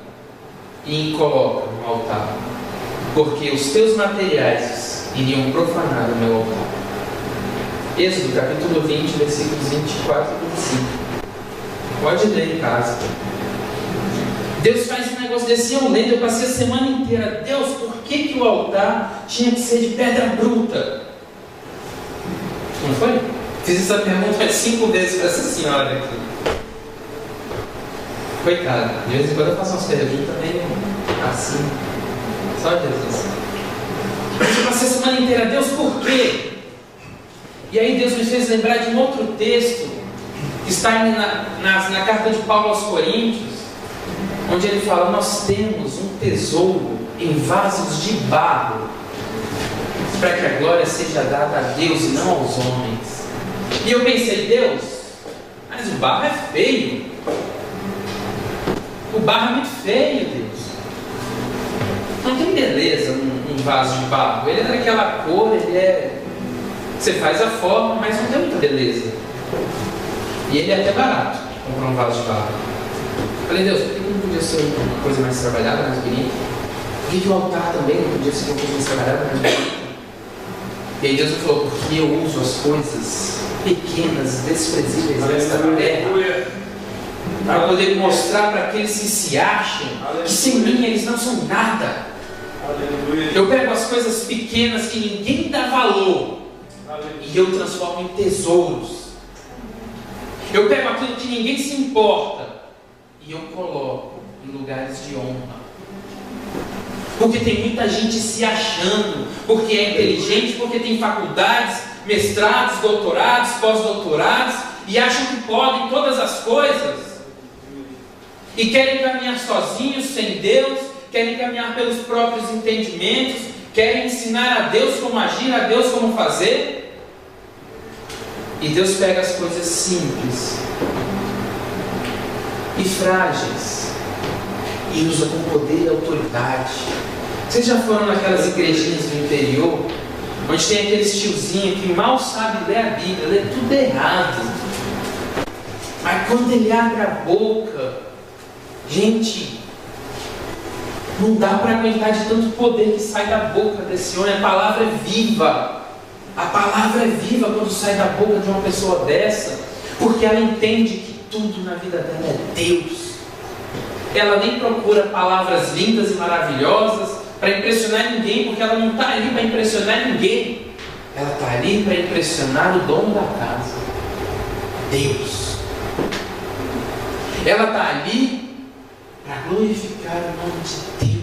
e coloca no altar, porque os teus materiais iriam profanar o meu altar. Êxodo capítulo 20, versículos 24 e 25. Pode ler em casa. Deus faz um negócio desse, eu lendo, eu passei a semana inteira: Deus, por que o altar tinha que ser de pedra bruta? Não foi? Fiz essa pergunta 5 vezes para essa senhora aqui. Coitada, de vez em quando eu faço umas perguntas meio assim. Só Jesus. Eu passei a semana inteira: Deus, por quê? E aí Deus me fez lembrar de um outro texto que está na carta de Paulo aos Coríntios, onde ele fala: nós temos um tesouro em vasos de barro, para que a glória seja dada a Deus e não aos homens. E eu pensei: Deus, mas o barro é feio. O barro é muito feio, Deus. Não tem beleza num vaso de barro. Ele é daquela cor, ele é... Você faz a forma, mas não tem muita beleza. E ele é até barato, comprar um vaso de barro. Eu falei: Deus, por que não podia ser uma coisa mais trabalhada, mais bonita? Por que o altar também não podia ser uma coisa mais trabalhada, mais bonita? E aí Deus me falou: porque eu uso as coisas pequenas, desprezíveis desta terra, para poder mostrar para aqueles que se acham que sem mim eles não são nada. Eu pego as coisas pequenas que ninguém dá valor e eu transformo em tesouros. Eu pego aquilo que ninguém se importa e eu coloco em lugares de honra. Porque tem muita gente se achando, porque é inteligente, porque tem faculdades, mestrados, doutorados, pós-doutorados, e acham que podem todas as coisas, e querem caminhar sozinhos, sem Deus, querem caminhar pelos próprios entendimentos, querem ensinar a Deus como agir, a Deus como fazer. E Deus pega as coisas simples e frágeis e usa com poder e autoridade. Vocês já foram naquelas igrejinhas do interior, onde tem aqueles tiozinhos que mal sabe ler a Bíblia, lê tudo errado, mas quando ele abre a boca, gente, não dá para aguentar de tanto poder que sai da boca desse homem. A palavra é viva. A palavra é viva quando sai da boca de uma pessoa dessa, porque ela entende que tudo na vida dela é Deus. Ela nem procura palavras lindas e maravilhosas para impressionar ninguém, porque ela não está ali para impressionar ninguém. Ela está ali para impressionar o dono da casa, Deus. Ela está ali para glorificar o nome de Deus.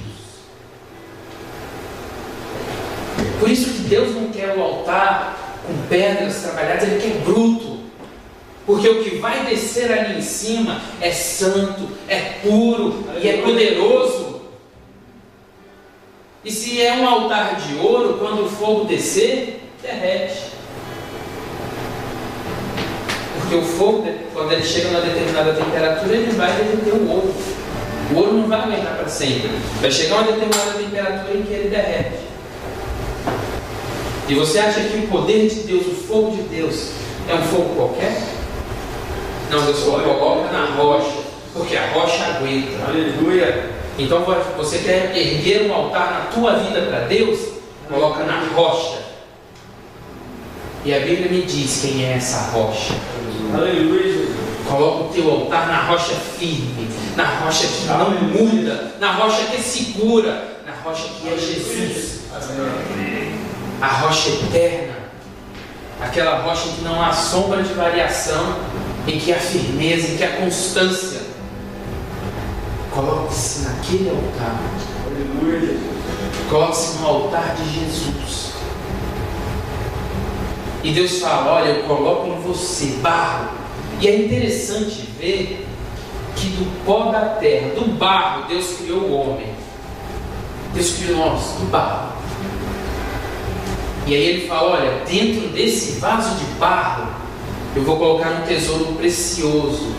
Por isso que Deus não quer o altar com pedras trabalhadas, Ele quer bruto. Porque o que vai descer ali em cima é santo, é puro e é poderoso. E se é um altar de ouro, quando o fogo descer, derrete. Porque o fogo, quando ele chega a uma determinada temperatura, ele vai derreter o ouro. O ouro não vai aguentar para sempre. Vai chegar a uma determinada temperatura em que ele derrete. E você acha que o poder de Deus, o fogo de Deus, é um fogo qualquer? Não, Deus coloca na rocha, porque a rocha aguenta. Aleluia. Então você quer erguer um altar na tua vida para Deus? Coloca na rocha. E a Bíblia me diz quem é essa rocha. Aleluia. Coloca o teu altar na rocha firme, na rocha que não muda, na rocha que segura, na rocha que é Jesus. A rocha eterna, aquela rocha em que não há sombra de variação, em que há firmeza, em que há constância. Coloque-se naquele altar. Aleluia. Coloque-se no altar de Jesus. E Deus fala: olha, eu coloco em você barro. E é interessante ver que do pó da terra, do barro, Deus criou o homem. Deus criou nós, do barro. E aí ele fala: olha, dentro desse vaso de barro, eu vou colocar um tesouro precioso,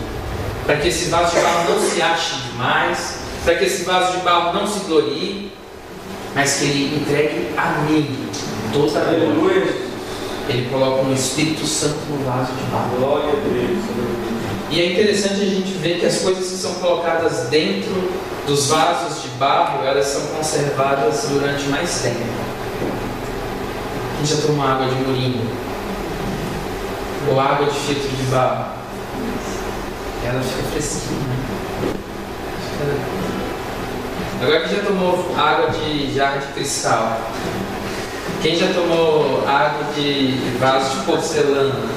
para que esse vaso de barro não se ache demais, para que esse vaso de barro não se glorie, mas que ele entregue a mim toda a glória. Ele coloca um Espírito Santo no vaso de barro. Glória a Deus. E é interessante a gente ver que as coisas que são colocadas dentro dos vasos de barro, elas são conservadas durante mais tempo. Quem já tomou água de moringa? Ou água de filtro de barro? Ela fica fresquinha. Agora quem já tomou água de jarra de cristal? Quem já tomou água de vaso de porcelana?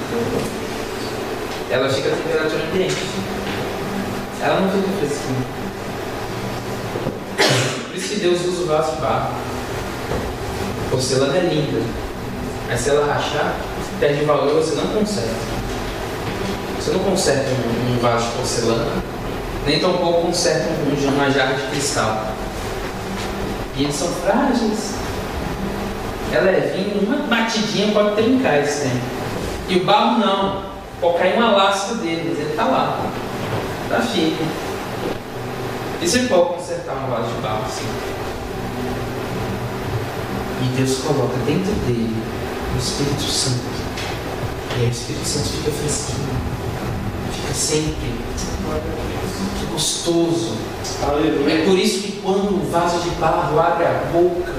Ela fica a temperatura ambiente. Ela não fica fresquinha. Por isso que Deus usa o vaso de barro. Porcelana é linda, mas se ela rachar, perde valor e você não conserta. Você não conserta um vaso de porcelana, nem tampouco conserta uma jarra de cristal. E eles são frágeis. É levinho, uma batidinha pode trincar esse tempo. E o barro não, pode cair uma lasca dele, mas ele está lá, está firme. E você pode consertar um vaso de barro assim. E Deus coloca dentro dele o Espírito Santo. E aí o Espírito Santo fica fresquinho, fica sempre, que gostoso. Aleluia. É por isso que quando o vaso de barro abre a boca,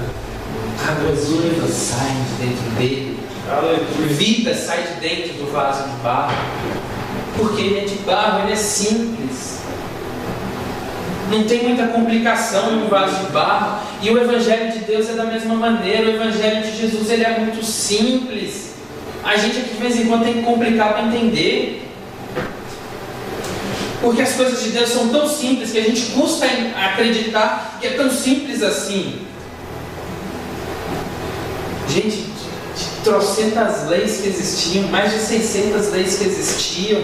águas vivas saem de dentro dele. Aleluia. Vida sai de dentro do vaso de barro. Porque ele é de barro, ele é simples. Não tem muita complicação no vaso de barro. E o Evangelho de Deus é da mesma maneira. O Evangelho de Jesus, ele é muito simples. A gente aqui de vez em quando tem que complicar para entender. Porque as coisas de Deus são tão simples que a gente custa acreditar que é tão simples assim. Gente, de trocentas leis que existiam, mais de 600 leis que existiam,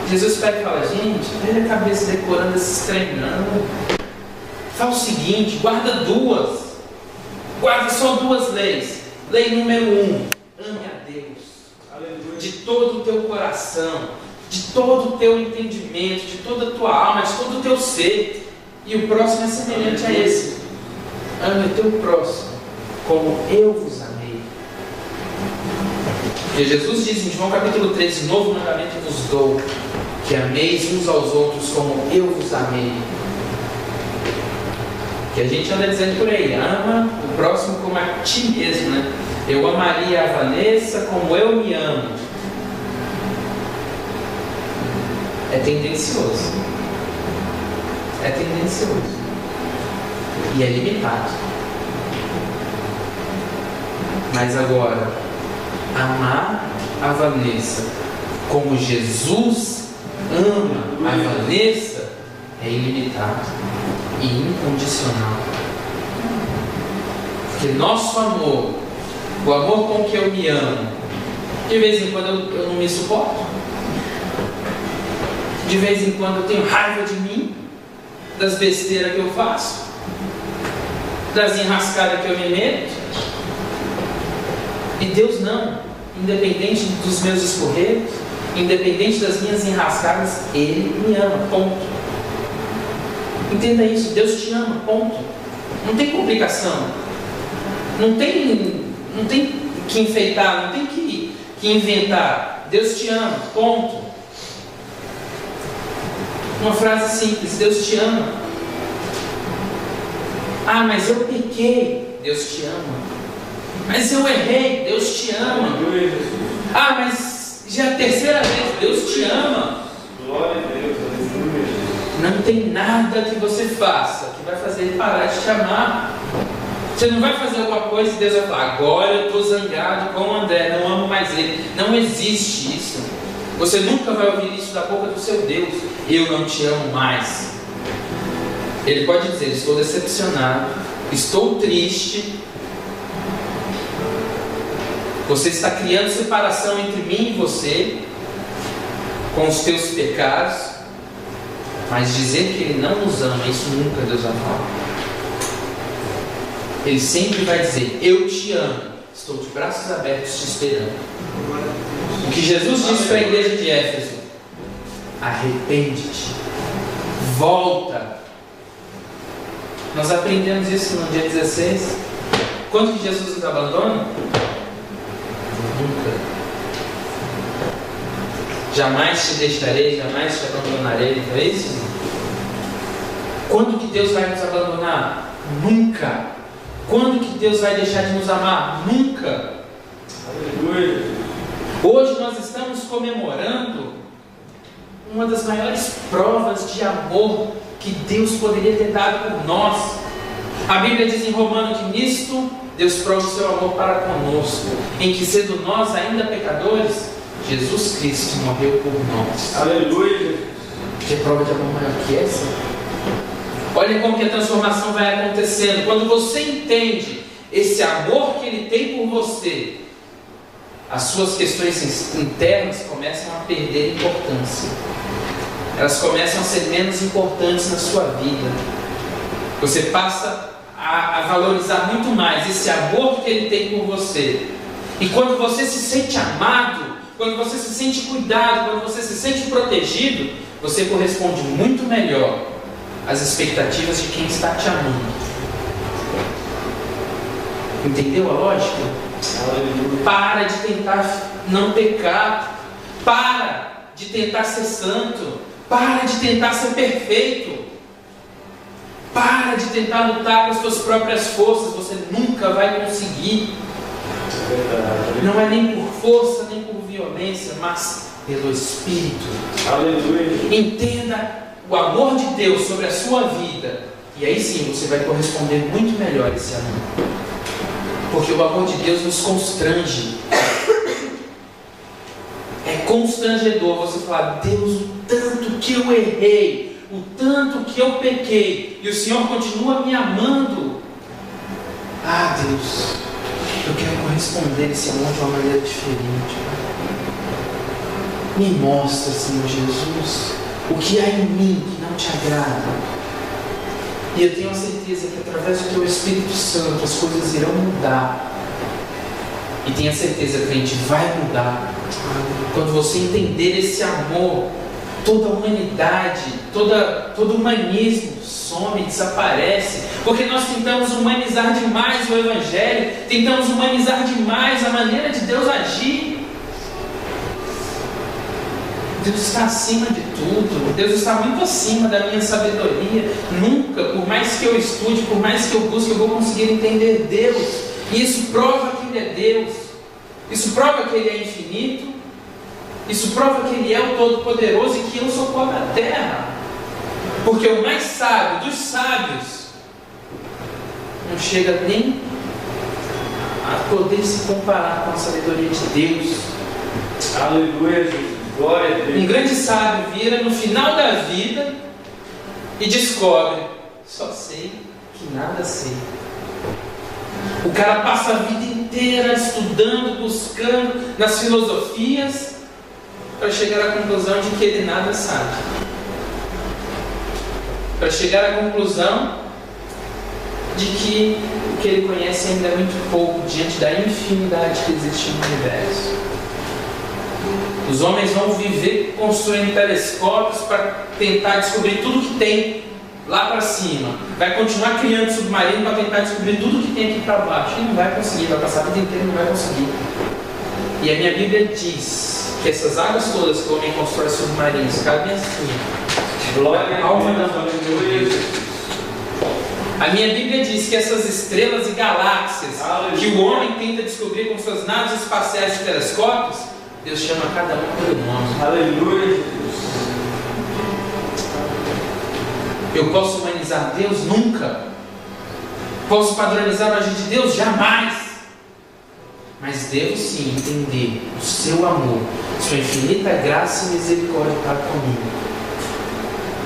Jesus pega e fala: gente, pega a cabeça decorando esses treinando. Fala o seguinte: guarda duas. Guarda só duas leis. Lei número 1: ame a Deus. Aleluia. De todo o teu coração, de todo o teu entendimento, de toda a tua alma, de todo o teu ser. E o próximo é semelhante a esse: ame o teu próximo como eu vos amei. Porque Jesus diz em João capítulo 13: novo mandamento vos dou, que ameis uns aos outros como eu vos amei. Que a gente anda dizendo por aí: ama o próximo como a ti mesmo, né? Eu amaria a Vanessa como eu me amo. É tendencioso. É tendencioso. E é limitado. Mas agora, amar a Vanessa como Jesus ama a Vanessa é ilimitado e incondicional. Porque nosso amor, o amor com que eu me amo, de vez em quando eu não me suporto, de vez em quando eu tenho raiva de mim, das besteiras que eu faço, das enrascadas que eu me meto. E Deus não, independente dos meus escorregos, independente das minhas enrascadas, Ele me ama, ponto. Entenda isso: Deus te ama, ponto. Não tem complicação, não tem que enfeitar, não tem que inventar. Deus te ama, ponto. Uma frase simples: Deus te ama. Ah, mas eu pequei. Deus te ama. Mas eu errei. Deus te ama. Ah, mas já é a terceira vez. Deus te ama. Glória a Deus. Não tem nada que você faça que vai fazer Ele parar de te amar. Você não vai fazer alguma coisa e Deus vai falar: agora eu estou zangado com o André, não amo mais ele. Não existe isso. Você nunca vai ouvir isso da boca do seu Deus. Eu não te amo mais. Ele pode dizer: estou decepcionado, estou triste. Você está criando separação entre mim e você, com os teus pecados. Mas dizer que Ele não nos ama, isso nunca Deus vai falar. Ele sempre vai dizer: eu te amo, estou de braços abertos te esperando. O que Jesus disse para a igreja de Éfeso: arrepende-te, volta. Nós aprendemos isso no dia 16. Quando que Jesus nos abandona? Nunca. Jamais te deixarei, jamais te abandonarei. Não é isso? Quando que Deus vai nos abandonar? Nunca. Quando que Deus vai deixar de nos amar? Nunca. Aleluia. Hoje nós estamos comemorando uma das maiores provas de amor que Deus poderia ter dado por nós. A Bíblia diz em Romanos que nisto Deus prova o seu amor para conosco, em que sendo nós ainda pecadores, Jesus Cristo morreu por nós. Aleluia. Que prova de amor maior que essa? Olha como que a transformação vai acontecendo. Quando você entende esse amor que Ele tem por você, as suas questões internas começam a perder importância. Elas começam a ser menos importantes na sua vida. Você passa a valorizar muito mais esse amor que Ele tem por você. E quando você se sente amado, quando você se sente cuidado, quando você se sente protegido, você corresponde muito melhor às expectativas de quem está te amando. Entendeu a lógica? Para de tentar não pecar. Para de tentar ser santo. Para de tentar ser perfeito. Para de tentar lutar com as suas próprias forças. Você nunca vai conseguir. Não é nem por força, nem por violência, mas pelo Espírito. Aleluia. Entenda o amor de Deus sobre a sua vida, e aí sim você vai corresponder muito melhor a esse amor. Porque o amor de Deus nos constrange. É constrangedor você falar: Deus, o tanto que eu errei, o tanto que eu pequei, e o Senhor continua me amando. Ah, Deus, eu quero corresponder a esse amor de uma maneira diferente. Me mostra, Senhor Jesus, o que há em mim que não te agrada. E eu tenho a certeza que através do Teu Espírito Santo as coisas irão mudar. E tenha certeza, crente, vai mudar. Quando você entender esse amor, toda a humanidade, todo o humanismo some, desaparece. Porque nós tentamos humanizar demais o Evangelho, tentamos humanizar demais a maneira de Deus agir. Deus está acima de tudo. Deus está muito acima da minha sabedoria. Nunca, por mais que eu estude, por mais que eu busque, eu vou conseguir entender Deus. E isso prova que Ele é Deus. Isso prova que Ele é infinito. Isso prova que Ele é o Todo-Poderoso e que eu sou pó da terra. Porque o mais sábio dos sábios não chega nem a poder se comparar com a sabedoria de Deus. Aleluia, Jesus. Glória a Deus. Um grande sábio vira no final da vida e descobre: só sei que nada sei. O cara passa a vida inteira estudando, buscando nas filosofias, para chegar à conclusão de que ele nada sabe. Para chegar à conclusão de que o que ele conhece ainda é muito pouco diante da infinidade que existe no universo. Os homens vão viver construindo telescópios para tentar descobrir tudo que tem lá para cima. Vai continuar criando submarino para tentar descobrir tudo que tem aqui para baixo. E não vai conseguir, vai passar a vida inteira e não vai conseguir. E a minha Bíblia diz que essas águas todas que o homem constrói submarinos cabem assim. Glória a alma da família. A minha Bíblia diz que essas estrelas e galáxias que o homem tenta descobrir com suas naves espaciais e telescópios, Deus chama cada um pelo nome. Aleluia. Eu posso humanizar Deus? Nunca. Posso padronizar o agir de Deus? Jamais. Mas devo sim entender o seu amor, sua infinita graça e misericórdia para comigo.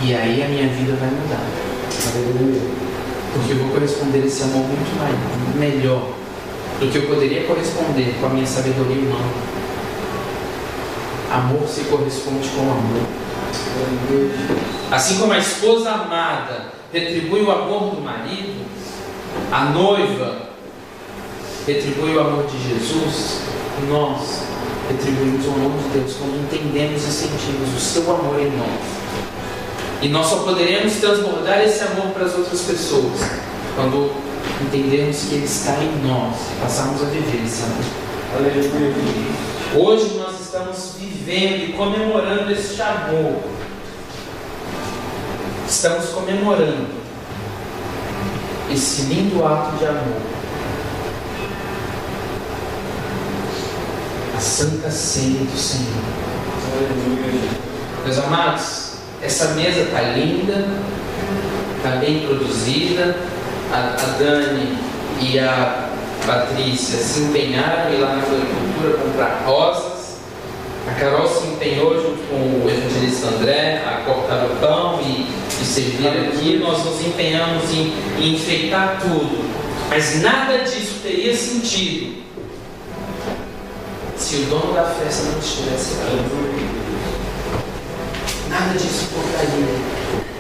E aí a minha vida vai mudar. Porque eu vou corresponder a esse amor muito melhor do que eu poderia corresponder com a minha sabedoria humana. Amor se corresponde com amor. Assim como a esposa amada retribui o amor do marido, a noiva retribui o amor de Jesus, nós retribuímos o amor de Deus quando entendemos e sentimos o seu amor em nós. E nós só poderemos transbordar esse amor para as outras pessoas quando entendermos que Ele está em nós e passarmos a viver esse amor. Hoje nós estamos vivendo e comemorando este amor. Estamos comemorando esse lindo ato de amor. A Santa Ceia do Senhor. Meus amados, essa mesa está linda, está bem produzida. A Dani e a Patrícia se empenharam em ir lá na floricultura comprar rosas. A Carol se empenhou junto com o evangelista André a cortar o pão e servir aqui. Nós nos empenhamos em enfeitar tudo. Mas nada disso teria sentido se o dono da festa não estivesse aqui. Nada disso importaria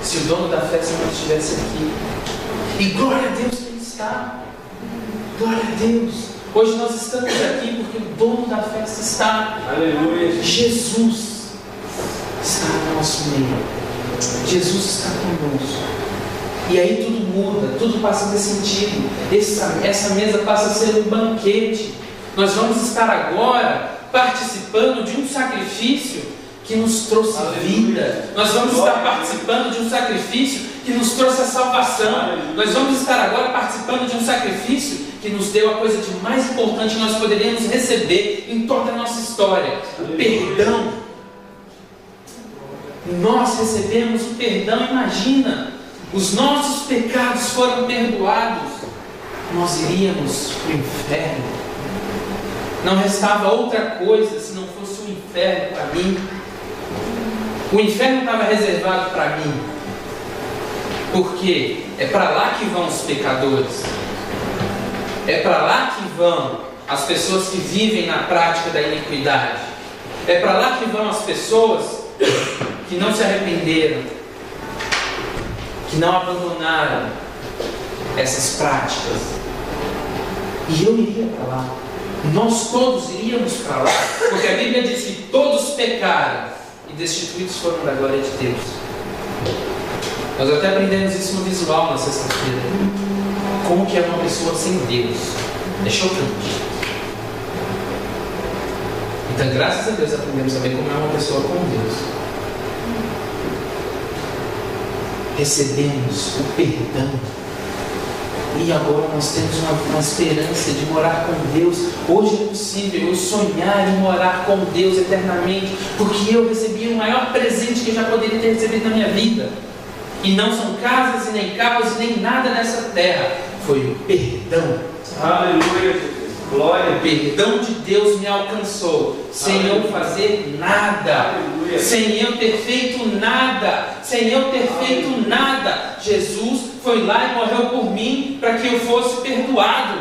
se o dono da festa não estivesse aqui. E glória a Deus que Ele está. Glória a Deus. Hoje nós estamos aqui porque o dono da festa está. Aleluia. Jesus está no nosso meio. Jesus está conosco. E aí tudo muda, tudo passa a ter sentido. Essa mesa passa a ser um banquete. Nós vamos estar agora participando de um sacrifício que nos trouxe vida. Nós vamos estar participando de um sacrifício que nos trouxe a salvação. Nós vamos estar agora participando de um sacrifício que nos deu a coisa de mais importante que nós poderíamos receber em toda a nossa história: o perdão. Nós recebemos o perdão. Imagina, os nossos pecados foram perdoados. Nós iríamos para o inferno. Não restava outra coisa se não fosse o inferno para mim. O inferno estava reservado para mim, porque é para lá que vão os pecadores, é para lá que vão as pessoas que vivem na prática da iniquidade, é para lá que vão as pessoas que não se arrependeram, que não abandonaram essas práticas. E eu iria para lá. Nós todos iríamos para lá, porque a Bíblia diz que todos pecaram e destituídos foram da glória de Deus. Nós até aprendemos isso no visual na sexta-feira. Como que é uma pessoa sem Deus? É chocante. Então, graças a Deus, aprendemos também como é uma pessoa com Deus. Recebemos o perdão. E agora nós temos uma esperança de morar com Deus. Hoje é possível eu sonhar em morar com Deus eternamente, porque eu recebi o maior presente que eu já poderia ter recebido na minha vida. E não são casas e nem carros e nem nada nessa terra. Foi o perdão. Aleluia. Glória. O perdão de Deus me alcançou sem eu fazer nada. Aleluia. Sem eu ter feito nada. Sem eu ter feito nada. Jesus foi lá e morreu por mim para que eu fosse perdoado.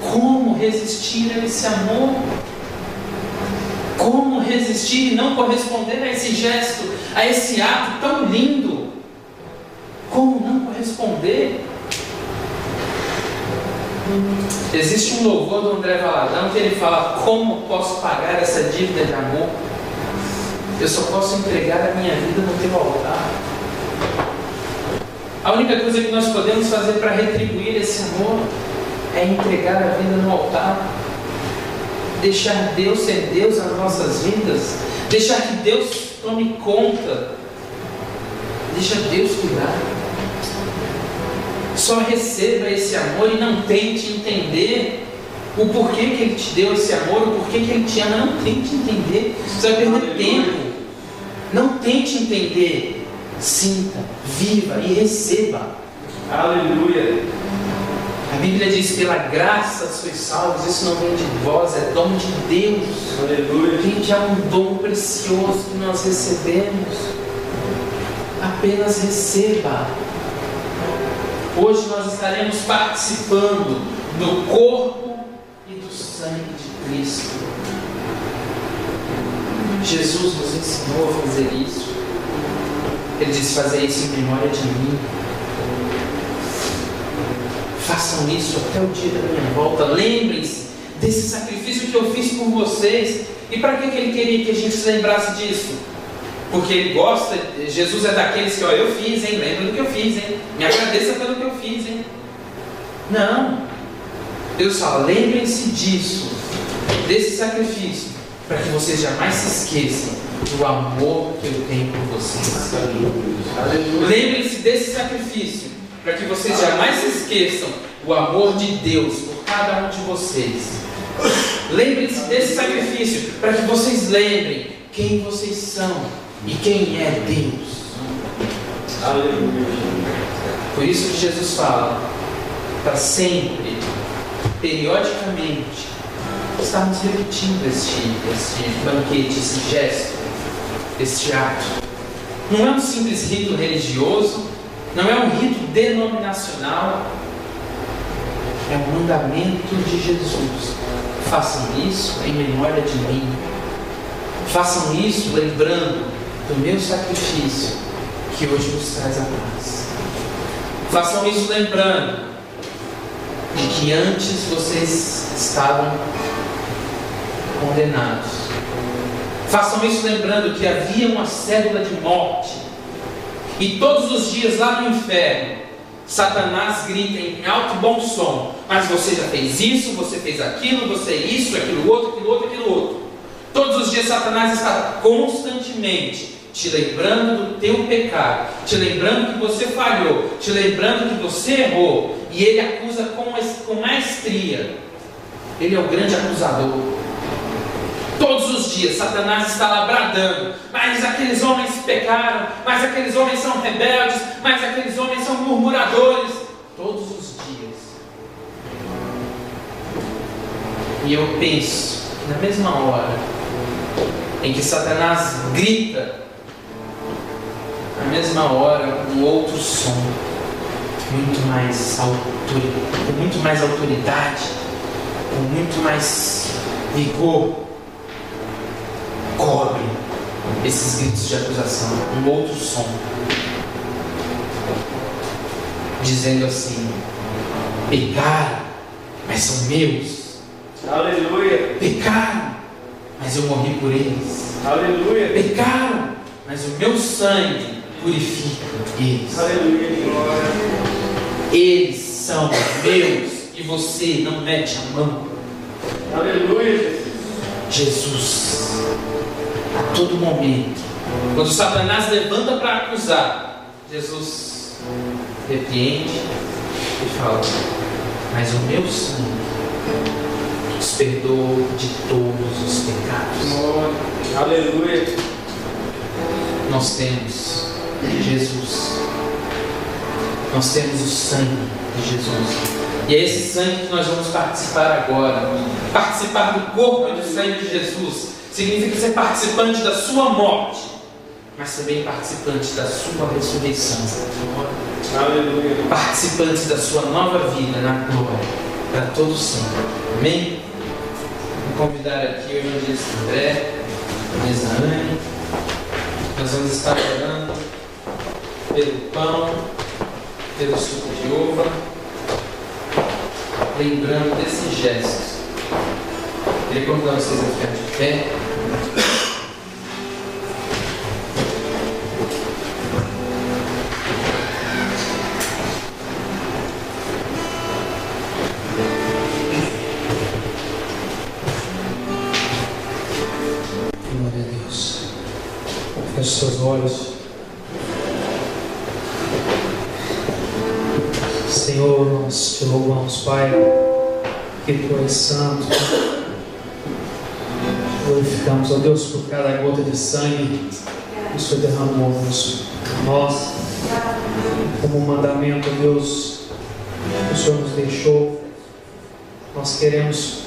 Como resistir a esse amor? Como resistir e não corresponder a esse gesto, a esse ato tão lindo? Como não corresponder? Existe um louvor do André Valadão que ele fala: como posso pagar essa dívida de amor? Eu só posso entregar a minha vida no teu altar. A única coisa que nós podemos fazer para retribuir esse amor é entregar a vida no altar. Deixar Deus ser Deus nas nossas vidas. Deixar que Deus tome conta. Deixa Deus cuidar. Só receba esse amor e não tente entender o porquê que Ele te deu esse amor, o porquê que Ele te ama. Não tente entender, você vai perder tempo. Não tente entender. Sinta, viva e receba. Aleluia. A Bíblia diz: pela graça sois salvos. Isso não vem de vós, é dom de Deus. Aleluia. Gente, é um dom precioso que nós recebemos. Apenas receba. Hoje nós estaremos participando do corpo e do sangue de Cristo. Jesus nos ensinou a fazer isso. Ele disse: fazer isso em memória de mim. Façam isso até o dia da minha volta. Lembrem-se desse sacrifício que eu fiz por vocês. E para que Ele queria que a gente se lembrasse disso? Porque Ele gosta. Jesus é daqueles que, ó, eu fiz, hein? Lembra do que eu fiz, hein? Me agradeça pelo que eu fiz, hein? Não. Deus fala: lembrem-se disso, desse sacrifício, para que vocês jamais se esqueçam do amor que eu tenho por vocês. Lembrem-se desse sacrifício, para que vocês jamais se esqueçam o amor de Deus por cada um de vocês. Lembrem-se desse sacrifício, para que vocês lembrem quem vocês são e quem é Deus. Aleluia. Por isso que Jesus fala para sempre, periodicamente, estamos repetindo este banquete, esse gesto, este ato. Não é um simples rito religioso, não é um rito denominacional, é um mandamento de Jesus. Façam isso em memória de mim. Façam isso lembrando do meu sacrifício que hoje nos traz a paz. Façam isso lembrando de que antes vocês estavam condenados. Façam isso lembrando que havia uma cédula de morte. E todos os dias lá no inferno, Satanás grita em alto e bom som: mas você já fez isso, você fez aquilo, você isso, aquilo outro, aquilo outro, aquilo outro. Todos os dias Satanás está constantemente te lembrando do teu pecado, te lembrando que você falhou, te lembrando que você errou. E ele acusa com maestria. Ele é o grande acusador. Todos os dias Satanás está lá bradando: mas aqueles homens pecaram, mas aqueles homens são rebeldes, mas aqueles homens são murmuradores. Todos os dias. E eu penso que na mesma hora em que Satanás grita, na mesma hora um outro som, com muito mais autoridade, com muito mais vigor, cobre esses gritos de acusação. Um outro som, dizendo assim: pecaram, mas são meus. Aleluia. Pecaram, mas eu morri por eles. Aleluia. Pecaram, mas o meu sangue purifica eles. Aleluia. Eles são meus e você não mete a mão. Aleluia. Jesus, a todo momento, quando Satanás levanta para acusar, Jesus repreende e fala: mas o meu sangue os perdoa de todos os pecados. Aleluia. Nós temos Jesus, nós temos o sangue de Jesus. E é esse sangue que nós vamos participar agora. Participar do corpo e do sangue de Jesus significa ser participante da sua morte, mas também participante da sua ressurreição. Aleluia. Participante da sua nova vida na glória, para todo sempre. Amém? Vou convidar aqui o evangelista André, a mesa Anne. Nós vamos estar orando pelo pão, pelo suco de uva, lembrando desses gestos. Queria convidar vocês a ficar de pé. Glória a Deus. Feche seus olhos. Senhor, Senhor, nós te louvamos, Pai, que Tu és santo. Glorificamos, ó Deus, por cada gota de sangue que o Senhor derramou por nós, como um mandamento, ó Deus, que o Senhor nos deixou. Nós queremos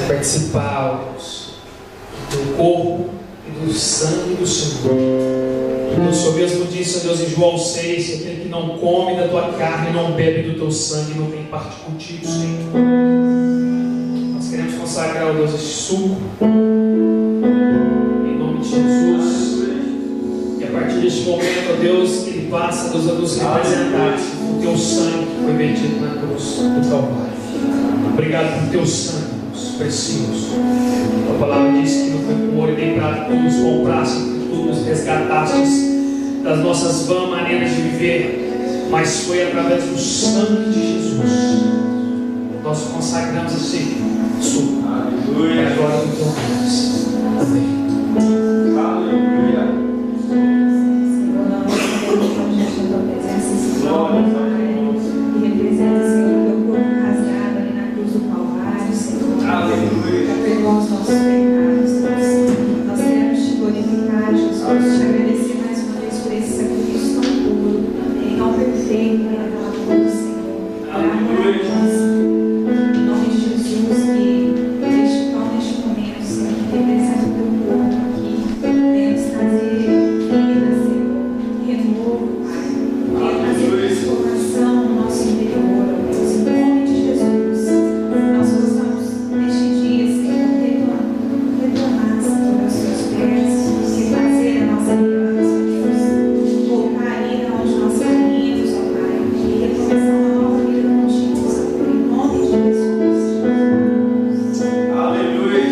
participar, ó Deus, do corpo e do sangue do Senhor. O Senhor mesmo disse, ó Deus, em João 6, que aquele que não come da tua carne, não bebe do teu sangue, não tem parte contigo, Senhor. Nós queremos consagrar, ó Deus, este suco em nome de Jesus. E a partir deste momento, ó Deus, ele passa, Deus, a nos representar o teu sangue que foi vertido na cruz do Calvário. Obrigado por teu sangue, Deus, precioso. A palavra diz que não foi com ouro e nem prata que tu nos compraste, que tu nos resgatastes das nossas vãs maneiras de viver, mas foi através do sangue de Jesus. Nós consagramos esse suco. Aleluia. E agora no teu nome. Amém. Aleluia. Senhor, nós queremos a tua presença, Senhor. E representa, Senhor, teu corpo rasgado ali na cruz do Calvário, Senhor. Aleluia. Já perdoa os nossos pecados, Deus. Nós queremos te glorificar, Jesus, te agradecer mais uma vez por esse sacrifício tão puro, tão perfeito pela cruz, Senhor. Aleluia. Em nome de Jesus, que neste pão, neste momento, Senhor, que representa o teu corpo aqui, venha nos trazer vida, Senhor, renovo, Pai. Venha trazer transformação no nosso interior, ó Deus, em nome de Jesus. Nós possamos, neste dia, Senhor, retornar, Senhor, aos teus pés, refazer a nossa aliança, Deus, voltar ali onde nós caímos, ó Pai, e recomeçar uma nova vida contigo, Senhor, em nome de Jesus. Aleluia.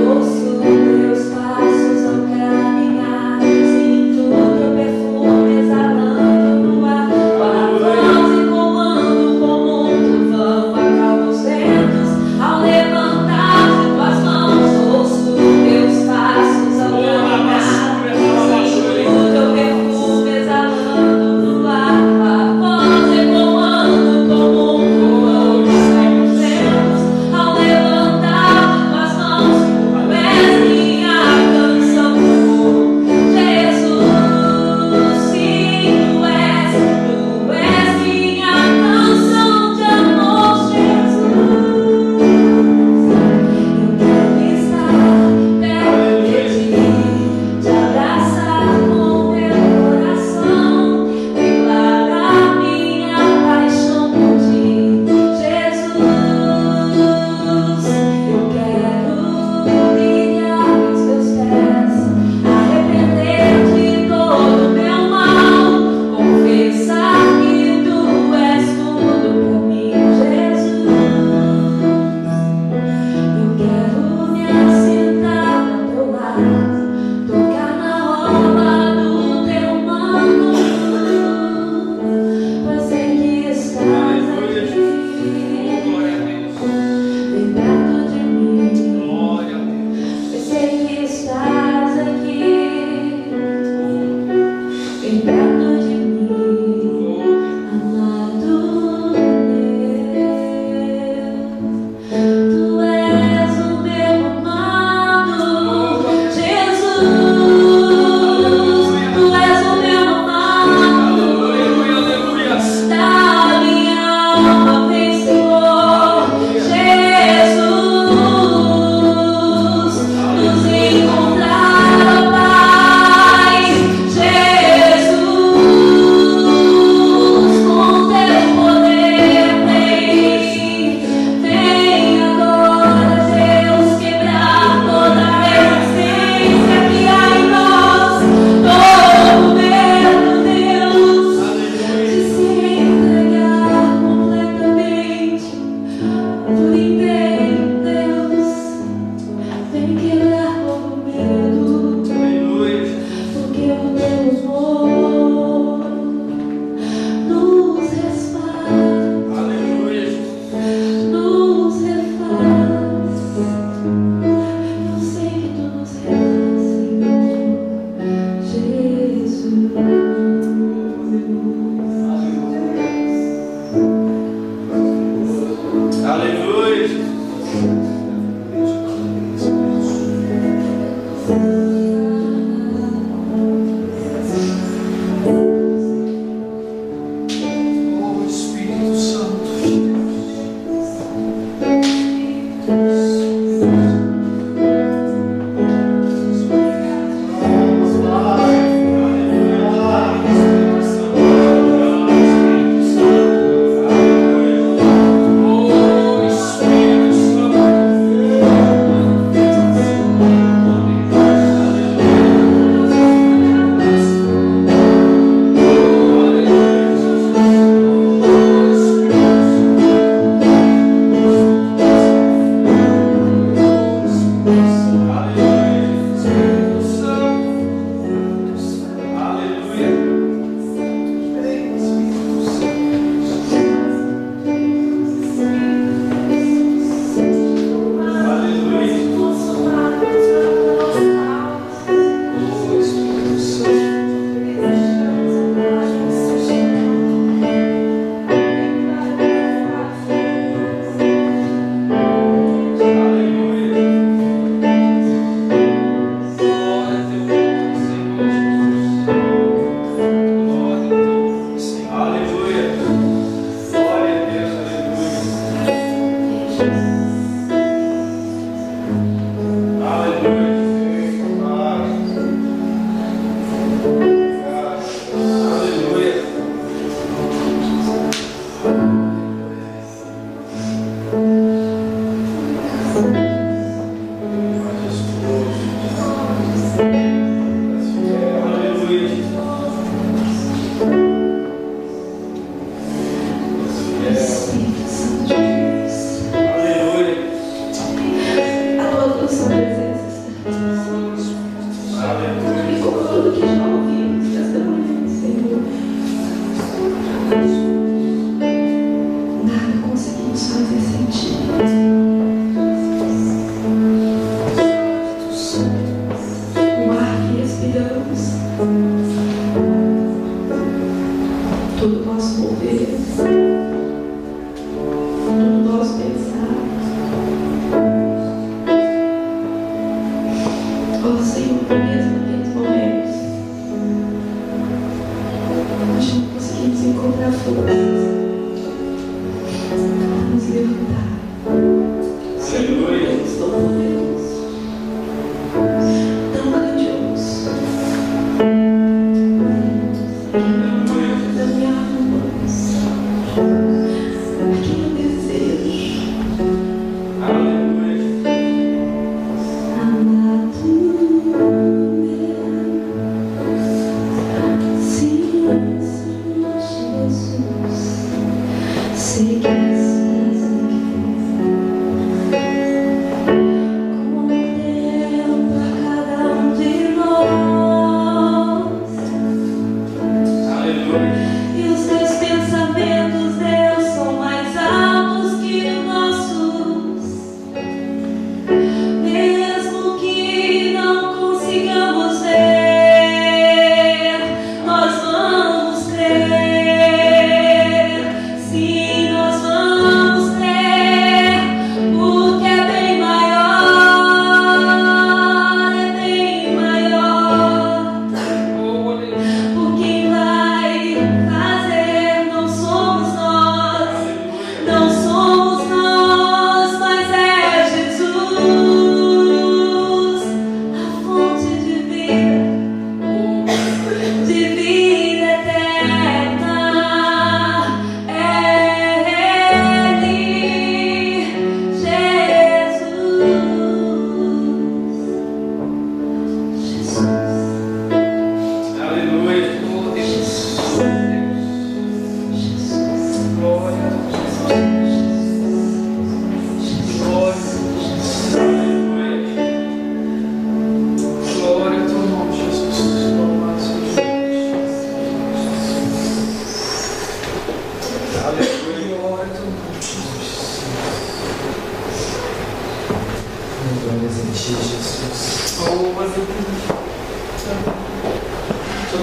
Ouço teus passos ao caminhar, sinto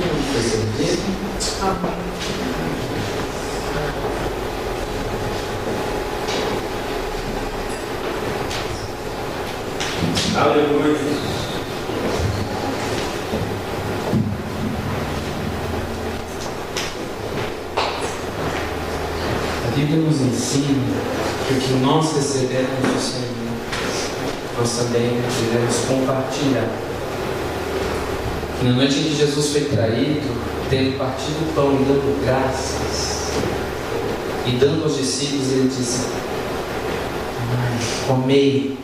mundo foi servido. Aleluia. A Bíblia nos ensina que o que nós recebemos do Senhor, nós também devemos compartilhar. Na noite em que Jesus foi traído, tendo partido o pão e dando graças, e dando aos discípulos, ele disse: comei,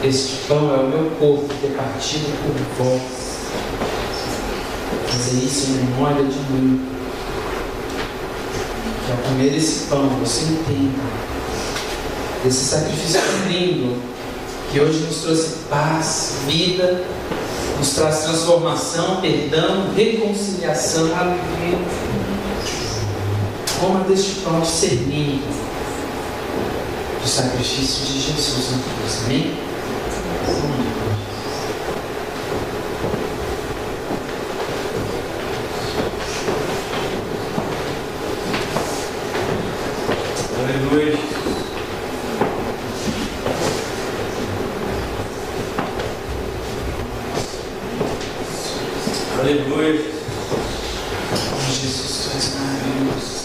este pão é o meu corpo, que é partido por vós. Fazer isso em memória de mim. Que ao comer esse pão, você entenda desse sacrifício lindo, que hoje nos trouxe paz, vida, nos traz transformação, perdão, reconciliação. Coma deste pão discernindo do sacrifício de Jesus na cruz. Amém? Aleluia. Aleluia. Jesus, tu és maravilhoso.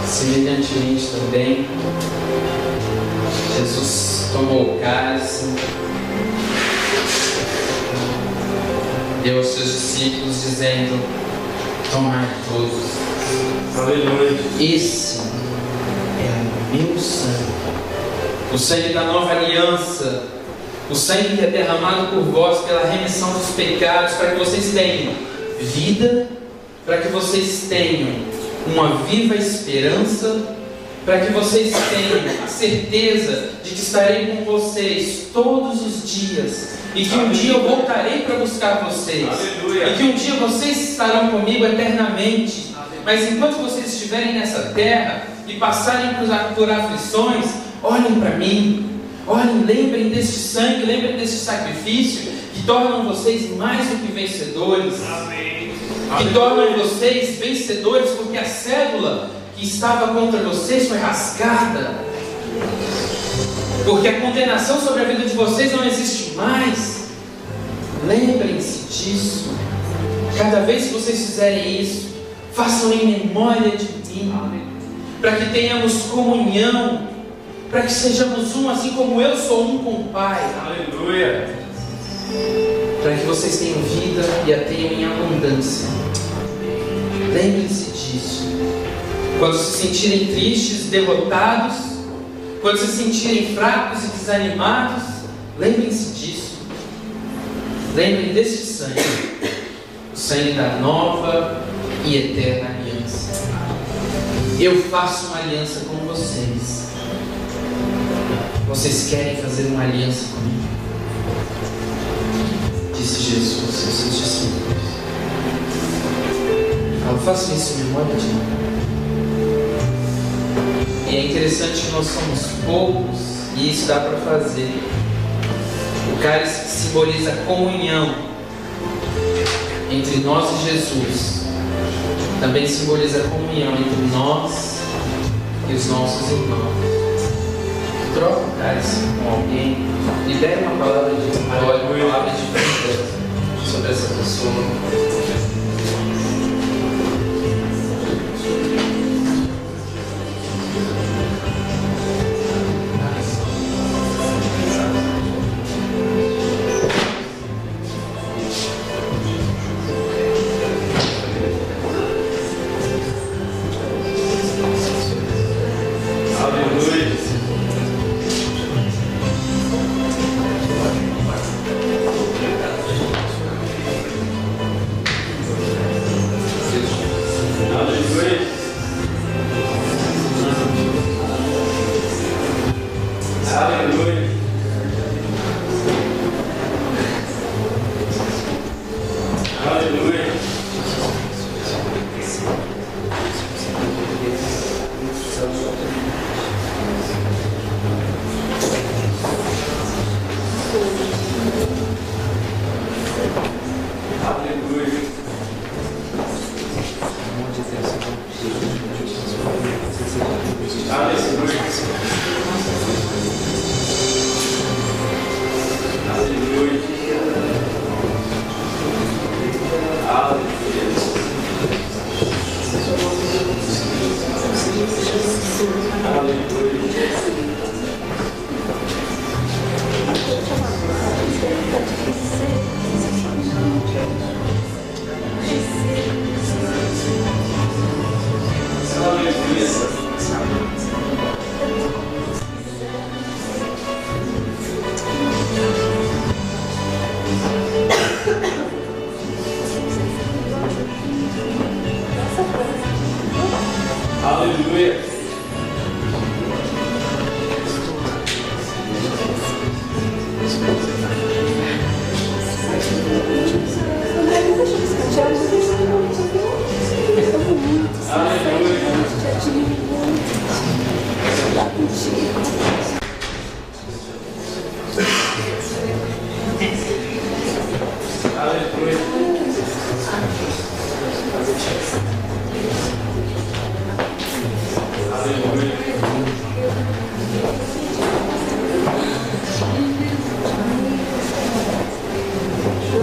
Semelhantemente também, Jesus tomou o cálice, deu aos seus discípulos, dizendo: tomai todos. Aleluia. Esse é o meu sangue, o sangue da nova aliança, o sangue que é derramado por vós pela remissão dos pecados, para que vocês tenham vida, para que vocês tenham uma viva esperança, para que vocês tenham a certeza de que estarei com vocês todos os dias, e que um dia eu voltarei para buscar vocês. Aleluia. E que um dia vocês estarão comigo eternamente. Mas enquanto vocês estiverem nessa terra e passarem por aflições, olhem para mim, olhem, lembrem deste sangue, lembrem deste sacrifício, que tornam vocês mais do que vencedores. Amém. Que tornam vocês vencedores, porque a cédula que estava contra vocês foi rasgada, porque a condenação sobre a vida de vocês não existe mais. Lembrem-se disso. Cada vez que vocês fizerem isso, façam em memória de mim, para que tenhamos comunhão, para que sejamos um, assim como eu sou um com o Pai. Aleluia. Para que vocês tenham vida e a tenham em abundância. Lembrem-se disso. Quando se sentirem tristes, derrotados, quando se sentirem fracos e desanimados, lembrem-se disso. Lembrem deste sangue, o sangue da nova e eterna aliança. Eu faço uma aliança com vocês. Vocês querem fazer uma aliança comigo? Disse Jesus aos seus discípulos. Eu faço isso em memória de mim. E é interessante que nós somos poucos e isso dá para fazer. O cálice que simboliza a comunhão entre nós e Jesus também simboliza a comunhão entre nós e os nossos irmãos. Troca o cálice com alguém e dê uma palavra de vitória, uma palavra de vida sobre essa pessoa.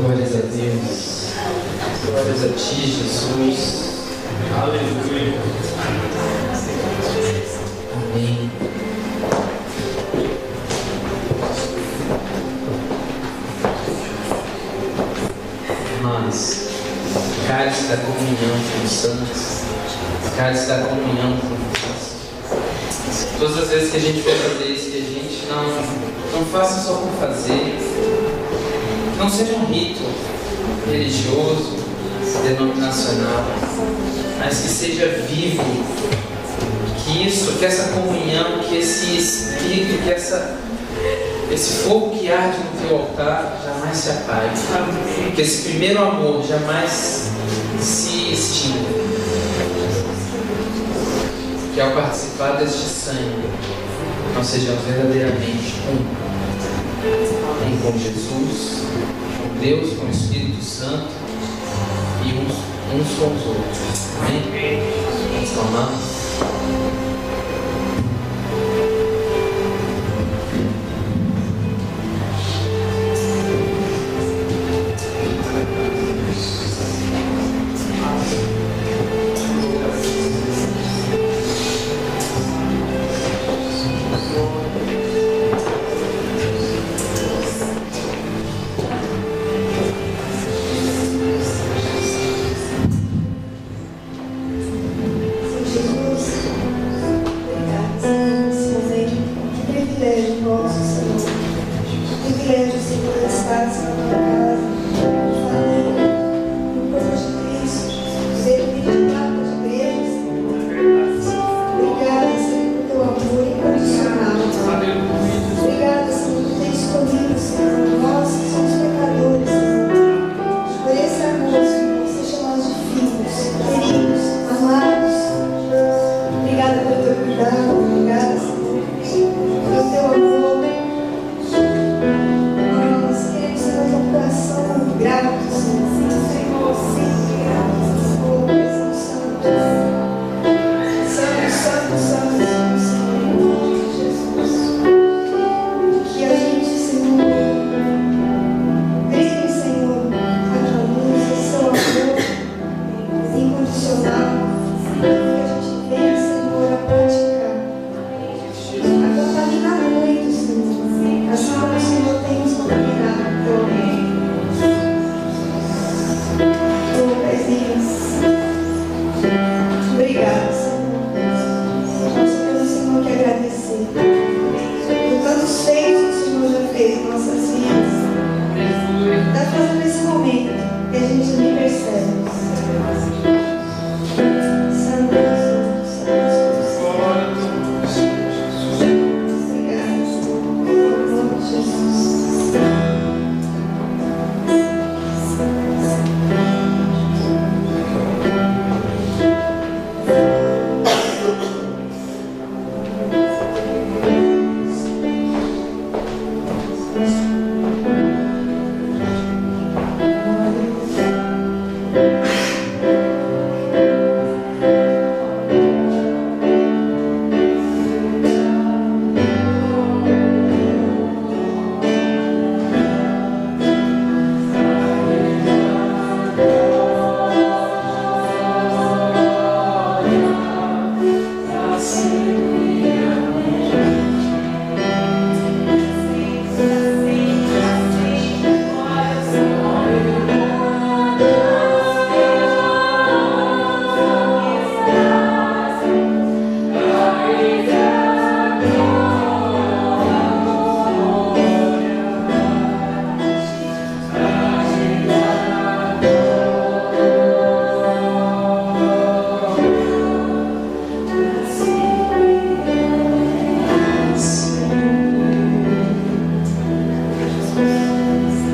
Glórias a Deus. Glórias a Ti, Jesus. Aleluia. Amém. Irmãos, cálice da comunhão com os santos, cálice da comunhão com Deus. Todas as vezes que a gente for fazer isso, que a gente não faça só por fazer, não seja um rito religioso, denominacional, mas que seja vivo, que essa comunhão, que esse espírito, que esse fogo que arde no teu altar jamais se apague, que esse primeiro amor jamais se extinga, que ao participar deste sangue nós sejamos verdadeiramente um com Jesus, com Deus, com o Espírito Santo e uns com os outros. Amém? Vamos clamar. Nós queremos ser um coração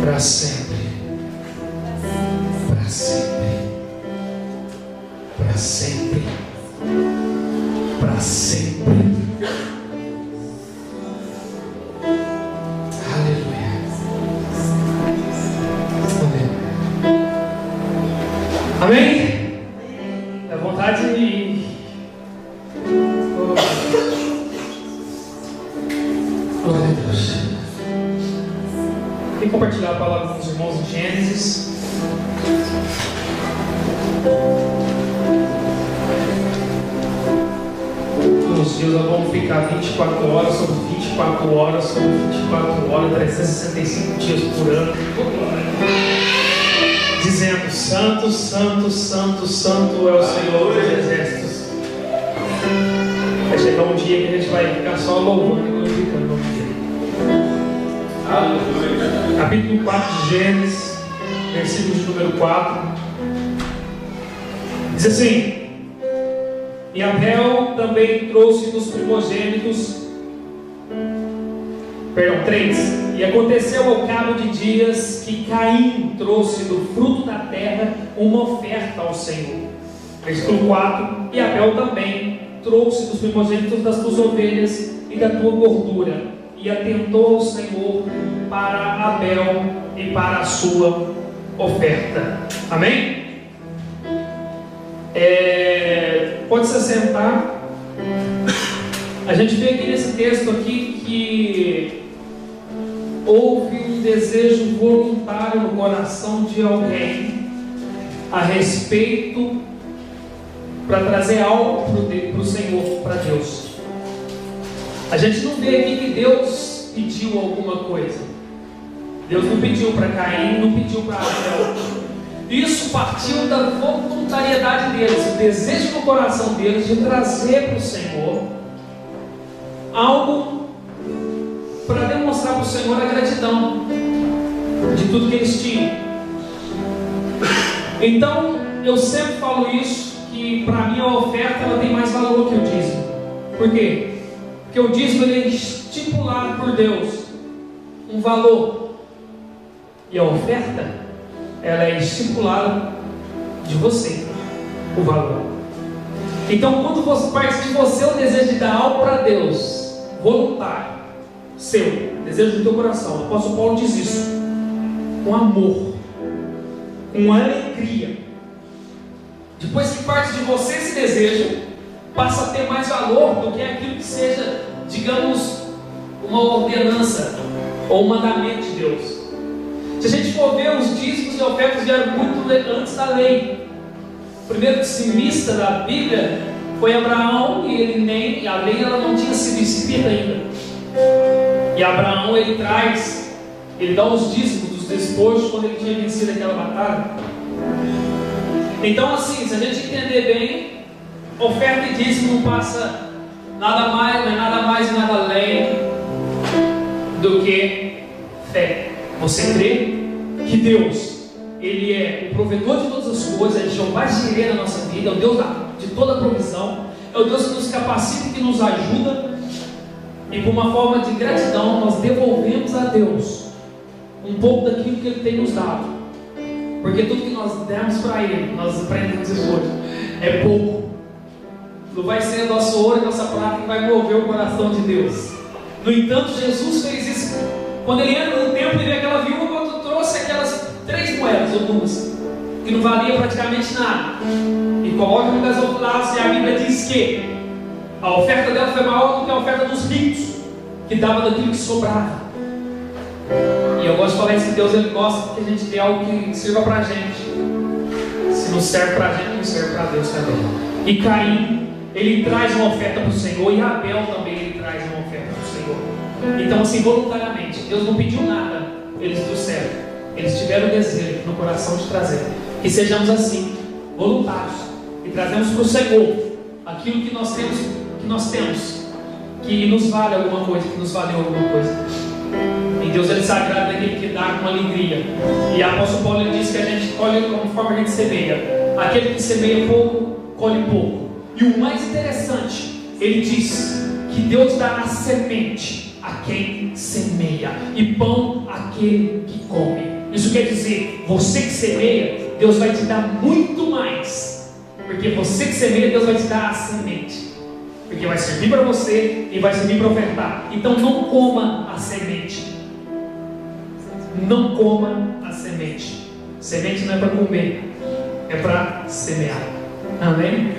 para sempre, para sempre, para sempre, para sempre. Aleluia. Amém? Dá vontade de ir. Glória a Deus. Quem compartilhar a palavra com os irmãos em Gênesis? Nos dias nós vamos ficar 24 horas sobre 24 horas sobre 24 horas, 365 dias por ano, dizendo: Santo, Santo, Santo, Santo é o Senhor dos Exércitos. Vai chegar um dia que a gente vai ficar só louvando e glorificando o nome dele. Capítulo 4 de Gênesis, versículo de número 4, diz assim: E Abel também trouxe dos primogênitos, 3. E aconteceu ao cabo de dias que Caim trouxe do fruto da terra uma oferta ao Senhor. Versículo 4: E Abel também trouxe dos primogênitos das tuas ovelhas e da tua gordura, e atentou ao Senhor para Abel e para a sua oferta. Amém? Pode se assentar. A gente vê aqui nesse texto aqui que houve um desejo voluntário no coração de alguém a respeito para trazer algo para o Senhor, para Deus. A gente não vê aqui que Deus pediu alguma coisa. Deus não pediu para Caim, não pediu para Abel. Isso partiu da voluntariedade deles, o desejo no coração deles de trazer para o Senhor algo para demonstrar para o Senhor a gratidão de tudo que eles tinham. Então, eu sempre falo isso, que para mim a oferta ela tem mais valor que o dízimo. Por quê? Porque o dízimo ele é estipulado por Deus, um valor, e a oferta ela é estipulada de você, o valor. Então, quando você parte de você o desejo de dar algo para Deus, voluntário, seu, desejo do teu coração, o apóstolo Paulo diz isso, com amor, com alegria. Depois que parte de você esse desejo, passa a ter mais valor do que aquilo que seja, digamos, uma ordenança ou um mandamento de Deus. Se a gente for ver, os dízimos e ofertas vieram muito antes da lei. O primeiro dizimista da Bíblia foi Abraão, e a lei ela não tinha sido escrita ainda. E Abraão ele dá os dízimos dos despojos quando ele tinha vencido aquela batalha. Então, assim, se a gente entender bem, oferta e dízimo não passa nada mais, não é nada mais e nada além do que fé. Você crê que Deus, Ele é o provedor de todas as coisas, é Jeová Jireh na nossa vida, é o Deus de toda a provisão, é o Deus que nos capacita e que nos ajuda, e por uma forma de gratidão nós devolvemos a Deus um pouco daquilo que Ele tem nos dado, porque tudo que nós demos para Ele, nós aprendemos isso hoje, é pouco. Não vai ser nosso ouro e nossa prata que vai mover o coração de Deus. No entanto, Jesus fez isso. Quando ele entra no templo e vê aquela viúva, quando trouxe aquelas 3 moedas ou 2, que não valia praticamente nada, e coloca no gasofilaço, e a Bíblia diz que a oferta dela foi maior do que a oferta dos ricos, que dava daquilo que sobrava. E eu gosto de falar isso, que Deus ele gosta que a gente dê algo que sirva para a gente. Se não serve para a gente, não serve para Deus também. E Caim, ele traz uma oferta para o Senhor, e Abel também ele traz uma oferta para o Senhor. Então, assim, voluntariamente, Deus não pediu nada, eles trouxeram, eles tiveram o desejo no coração de trazer. Que sejamos assim, voluntários, e trazemos para o Senhor aquilo que nós temos, que nos vale alguma coisa, que nos valeu alguma coisa. E Deus ele se agrada daquele que dá com alegria. E a apóstolo Paulo ele diz que a gente colhe conforme a gente semeia. Aquele que semeia pouco, colhe pouco. E o mais interessante, ele diz que Deus dá a semente a quem semeia, e pão àquele que come. Isso quer dizer, você que semeia, Deus vai te dar muito mais, porque você que semeia, Deus vai te dar a semente, porque vai servir para você e vai servir para ofertar. Então não coma a semente, não coma a semente. Semente não é para comer, é para semear. Amém?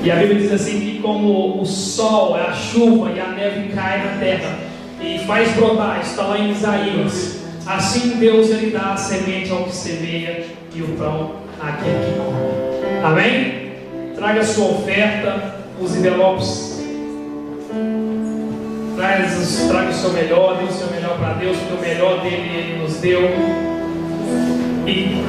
E a Bíblia diz assim que como o sol, a chuva e a neve caem na terra e faz brotar, está lá em Isaías, assim Deus ele dá a semente ao que semeia e o pão àquele que come. Amém? Traga a sua oferta, os envelopes, traga o seu melhor, dê o seu melhor para Deus, porque o melhor dele ele nos deu. E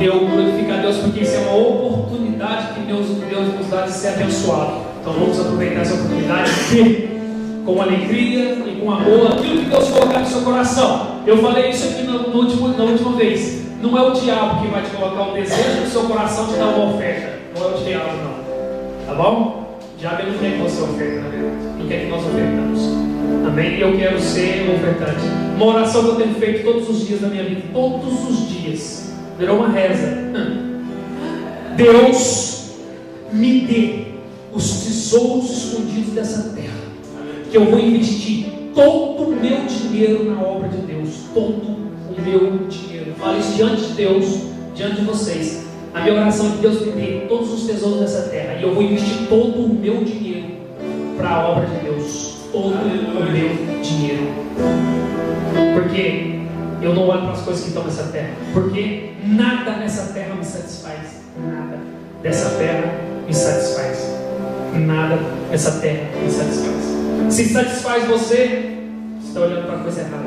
eu glorifico a Deus porque isso é uma oportunidade que Deus nos dá de ser abençoado. Então vamos aproveitar essa oportunidade com alegria e com amor aquilo que Deus colocar no seu coração. Eu falei isso aqui na última vez. Não é o diabo que vai te colocar o desejo no seu coração de dar uma oferta. Não é o diabo, não. Tá bom? O diabo não quer que você oferte, na verdade. Não quer que nós ofertamos. Amém? E eu quero ser ofertante. Uma oração que eu tenho feito todos os dias da minha vida. Todos os dias. Virou uma reza. Deus me dê os tesouros escondidos dessa terra, que eu vou investir todo o meu dinheiro na obra de Deus. Todo o meu dinheiro. Falo isso diante de Deus, diante de vocês. A minha oração é que Deus me dê todos os tesouros dessa terra, e eu vou investir todo o meu dinheiro para a obra de Deus. Todo o meu dinheiro. Porque eu não olho para as coisas que estão nessa terra, porque nada nessa terra me satisfaz. Nada dessa terra me satisfaz. Nada dessa terra me satisfaz. Se satisfaz você está olhando para a coisa errada.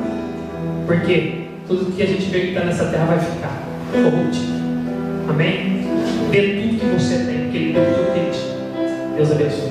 Porque tudo que a gente vê que está nessa terra vai ficar corruptível. Amém? Dê tudo que você tem, porque Ele deu tudo que Ele tinha. Deus abençoe.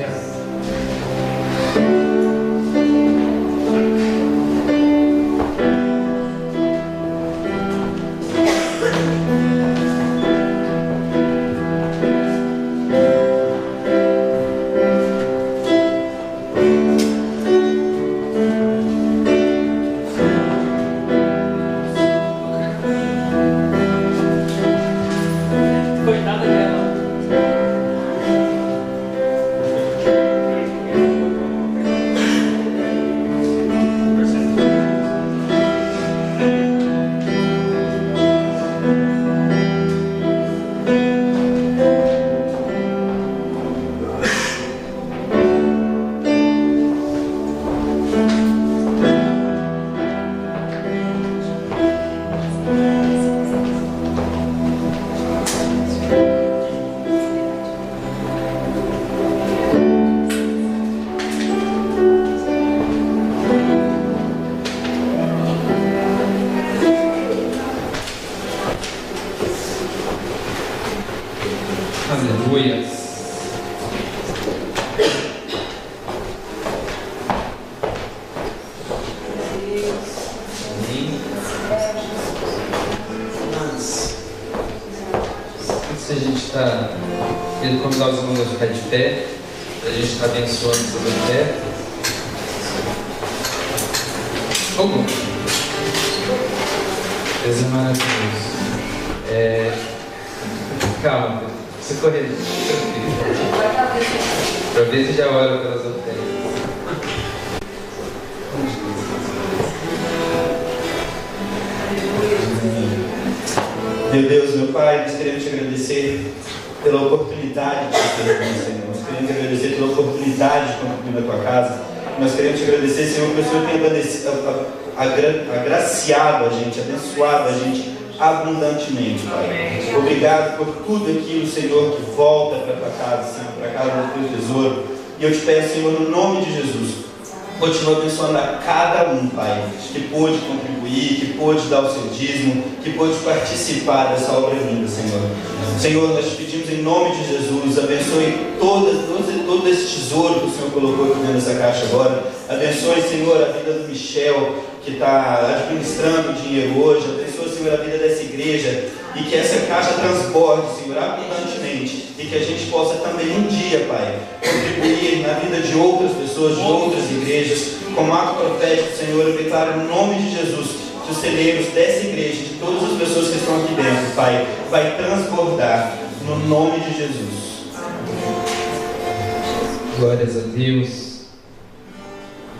Aleluia. Antes a gente está querendo convidar os irmãos a ficar de pé, a gente está abençoando sobre a fé. Como? Deus é maravilhoso. Calma, você correr, para ver se já ora pelas ofertas. Meu Deus, meu Pai, nós queremos te agradecer pela oportunidade de ter aqui, Senhor. Nós queremos te agradecer pela oportunidade de contribuir na tua casa. Nós queremos te agradecer, Senhor, porque o Senhor tem agraciado a gente, abençoado a gente abundantemente, Pai. Obrigado por tudo aquilo, Senhor, que volta para a tua casa, Senhor, para a casa do teu tesouro. E eu te peço, Senhor, no nome de Jesus, continua abençoando a cada um, Pai, que pôde contribuir, que pôde dar o seu dízimo, que pôde participar dessa obra linda, Senhor. Senhor, nós te pedimos em nome de Jesus, abençoe todo esse tesouro que o Senhor colocou aqui dentro dessa caixa agora. Abençoe, Senhor, a vida do Michel, que está administrando o dinheiro hoje. Abençoe, Senhor, a vida dessa igreja, e que essa caixa transborde, Senhor, abundantemente, e que a gente possa também um dia, Pai, contribuir na vida de outras pessoas, de outras igrejas. Como ato profético, Senhor, eu declaro no nome de Jesus que os celeiros dessa igreja, de todas as pessoas que estão aqui dentro, Pai, vai transbordar no nome de Jesus. Glórias a Deus.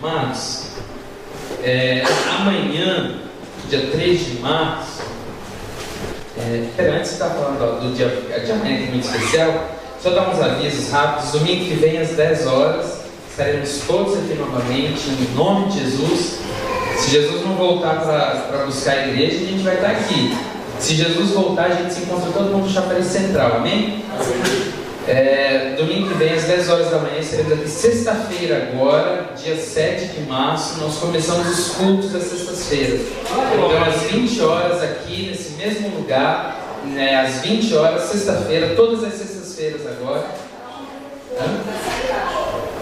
Amados, amanhã, dia 3 de março, antes de estar falando do dia de amanhã, que é muito especial, só dar uns avisos rápidos. Domingo que vem, às 10 horas, estaremos todos aqui novamente, em nome de Jesus. Se Jesus não voltar para buscar a igreja, a gente vai estar aqui. Se Jesus voltar, a gente se encontra todo mundo no Chapéu Central, amém? Domingo que vem, às 10 horas da manhã, estaremos aqui. Sexta-feira agora, dia 7 de março, nós começamos os cultos das sextas-feiras. Então, às 20 horas aqui, nesse mesmo lugar, às 20 horas, sexta-feira, todas as sextas-feiras agora.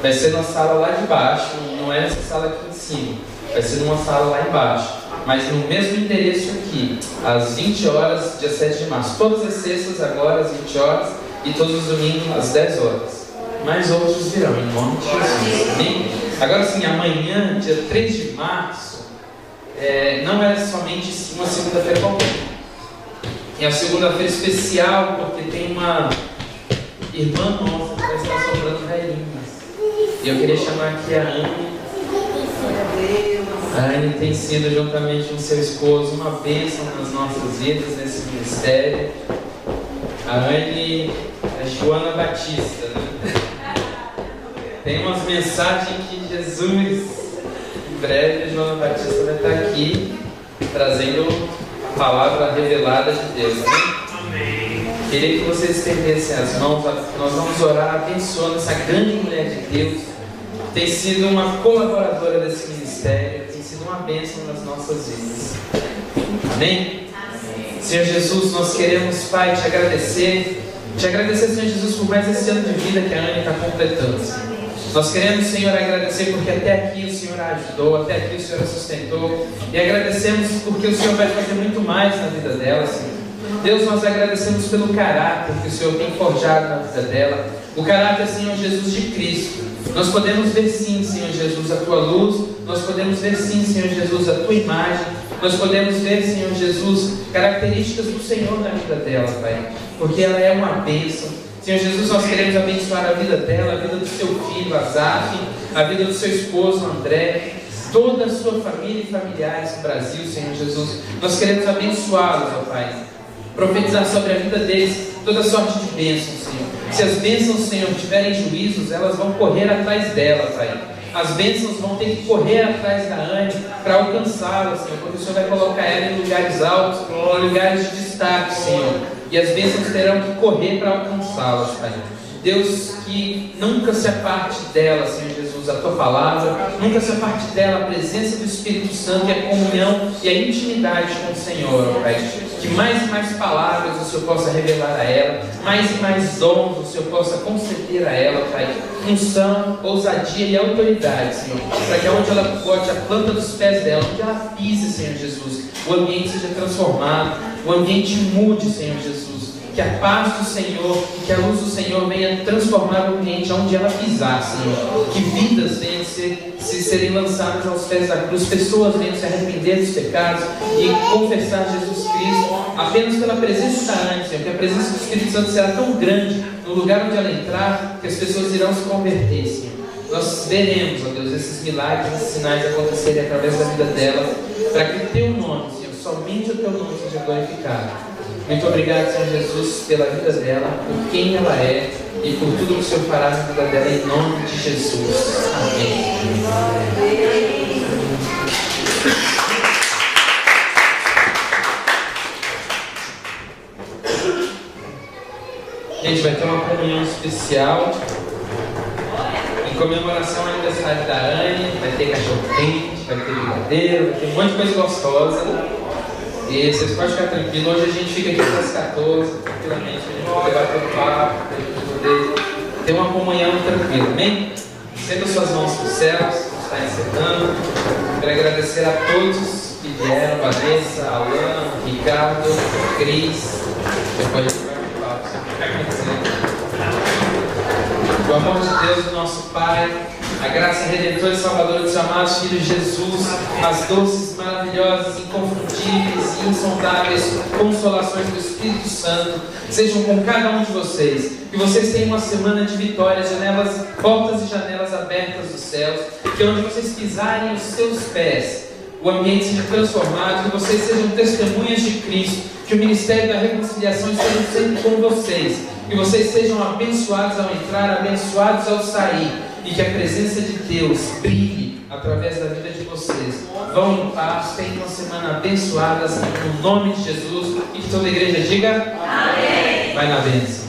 Vai ser na sala lá de baixo, não é nessa sala aqui em cima. Vai ser numa sala lá embaixo, mas no mesmo endereço aqui, às 20 horas, dia 7 de março. Todas as sextas agora, às 20 horas, e todos os domingos, às 10 horas. Mais outros virão, em nome de Jesus. Amém? Agora sim, amanhã, dia 3 de março, não é somente uma segunda-feira qualquer. É a segunda-feira especial, porque tem uma irmã nossa que vai estar soprando velhinhas. E eu queria chamar aqui a Anne. A Anne tem sido, juntamente com seu esposo, uma bênção nas nossas vidas, nesse ministério. A Anne é Joana Batista, né? Tem umas mensagens que Jesus, em breve, a Joana Batista vai estar aqui, trazendo a palavra revelada de Deus, né? Amém. Queria que vocês estendessem as mãos, nós vamos orar abençoando essa grande mulher de Deus. Tem sido uma colaboradora desse ministério, tem sido uma bênção nas nossas vidas. Amém? Amém. Senhor Jesus, nós queremos, Pai, te agradecer, Senhor Jesus, por mais esse ano de vida que a Anne está completando, Senhor. Nós queremos, Senhor, agradecer porque até aqui o Senhor a ajudou, até aqui o Senhor a sustentou, e agradecemos porque o Senhor vai fazer muito mais na vida dela, Senhor. Deus, nós agradecemos pelo caráter que o Senhor tem forjado na vida dela, o caráter, Senhor Jesus, de Cristo. Nós podemos ver sim, Senhor Jesus, a tua luz, nós podemos ver sim, Senhor Jesus, a tua imagem, nós podemos ver, Senhor Jesus, características do Senhor na vida dela, Pai, porque ela é uma bênção. Senhor Jesus, nós queremos abençoar a vida dela, a vida do seu filho, Azaf, a vida do seu esposo, André, toda a sua família e familiares no Brasil, Senhor Jesus. Nós queremos abençoá-los, ó Pai, profetizar sobre a vida deles toda sorte de bênçãos, Senhor. Se as bênçãos, Senhor, tiverem juízos, elas vão correr atrás dela, Pai. As bênçãos vão ter que correr atrás da Anne para alcançá-la, Senhor, porque o Senhor vai colocar ela em lugares altos, em lugares de destaque, Senhor. E as bênçãos terão que correr para alcançá-las, Pai. Deus, que nunca se aparte dela, Senhor Jesus, a tua palavra, nunca se aparte dela a presença do Espírito Santo e a comunhão e a intimidade com o Senhor, Pai. Que mais e mais palavras o Senhor possa revelar a ela, mais e mais dons o Senhor possa conceder a ela, Pai. Unção, ousadia e autoridade, Senhor, para que onde ela bote a planta dos pés dela, onde ela pise, Senhor Jesus, o ambiente seja transformado, o ambiente mude, Senhor Jesus. Que a paz do Senhor e que a luz do Senhor venha transformar o ambiente onde ela pisar, Senhor. Que vidas venham serem lançadas aos pés da cruz, pessoas venham se arrepender dos pecados e confessar Jesus Cristo apenas pela presença da Anne, Senhor. Que a presença do Espírito Santo será tão grande no lugar onde ela entrar que as pessoas irão se converter, Senhor. Nós veremos, ó Deus, esses milagres, esses sinais acontecerem através da vida dela, para que o teu nome, Senhor, somente o teu nome seja glorificado. Muito obrigado, Senhor Jesus, pela vida dela, por quem ela é e por tudo que o Senhor fará na vida dela, em nome de Jesus. Amém. Gente, vai ter uma comunhão especial em comemoração ao aniversário da Anne. Vai ter cachorro-quente, vai ter brigadeiro, vai ter um monte de coisa gostosa. E vocês podem ficar tranquilos, hoje a gente fica aqui até as 14, tranquilamente, a gente poder bater um papo, a gente poder ter uma comunhão tranquila, amém? Estenda suas mãos para os céus, está encerrando. Quero agradecer a todos que vieram, Vanessa, Alan, Ricardo, Cris. Depois a gente vai pro papo, você fica acontecendo. O amor de Deus, nosso Pai, a graça redentora e salvadora dos amados filhos de Jesus, as doces, maravilhosas, inconfundíveis e insondáveis consolações do Espírito Santo sejam com cada um de vocês. Que vocês tenham uma semana de vitórias, janelas, portas e janelas abertas dos céus. Que onde vocês pisarem os seus pés, o ambiente seja transformado. Que vocês sejam testemunhas de Cristo. Que o ministério da reconciliação esteja sempre com vocês. Que vocês sejam abençoados ao entrar, abençoados ao sair. E que a presença de Deus brilhe através da vida de vocês. Vão em paz, tenham uma semana abençoada no nome de Jesus. E que toda a igreja diga amém. Vai na bênção.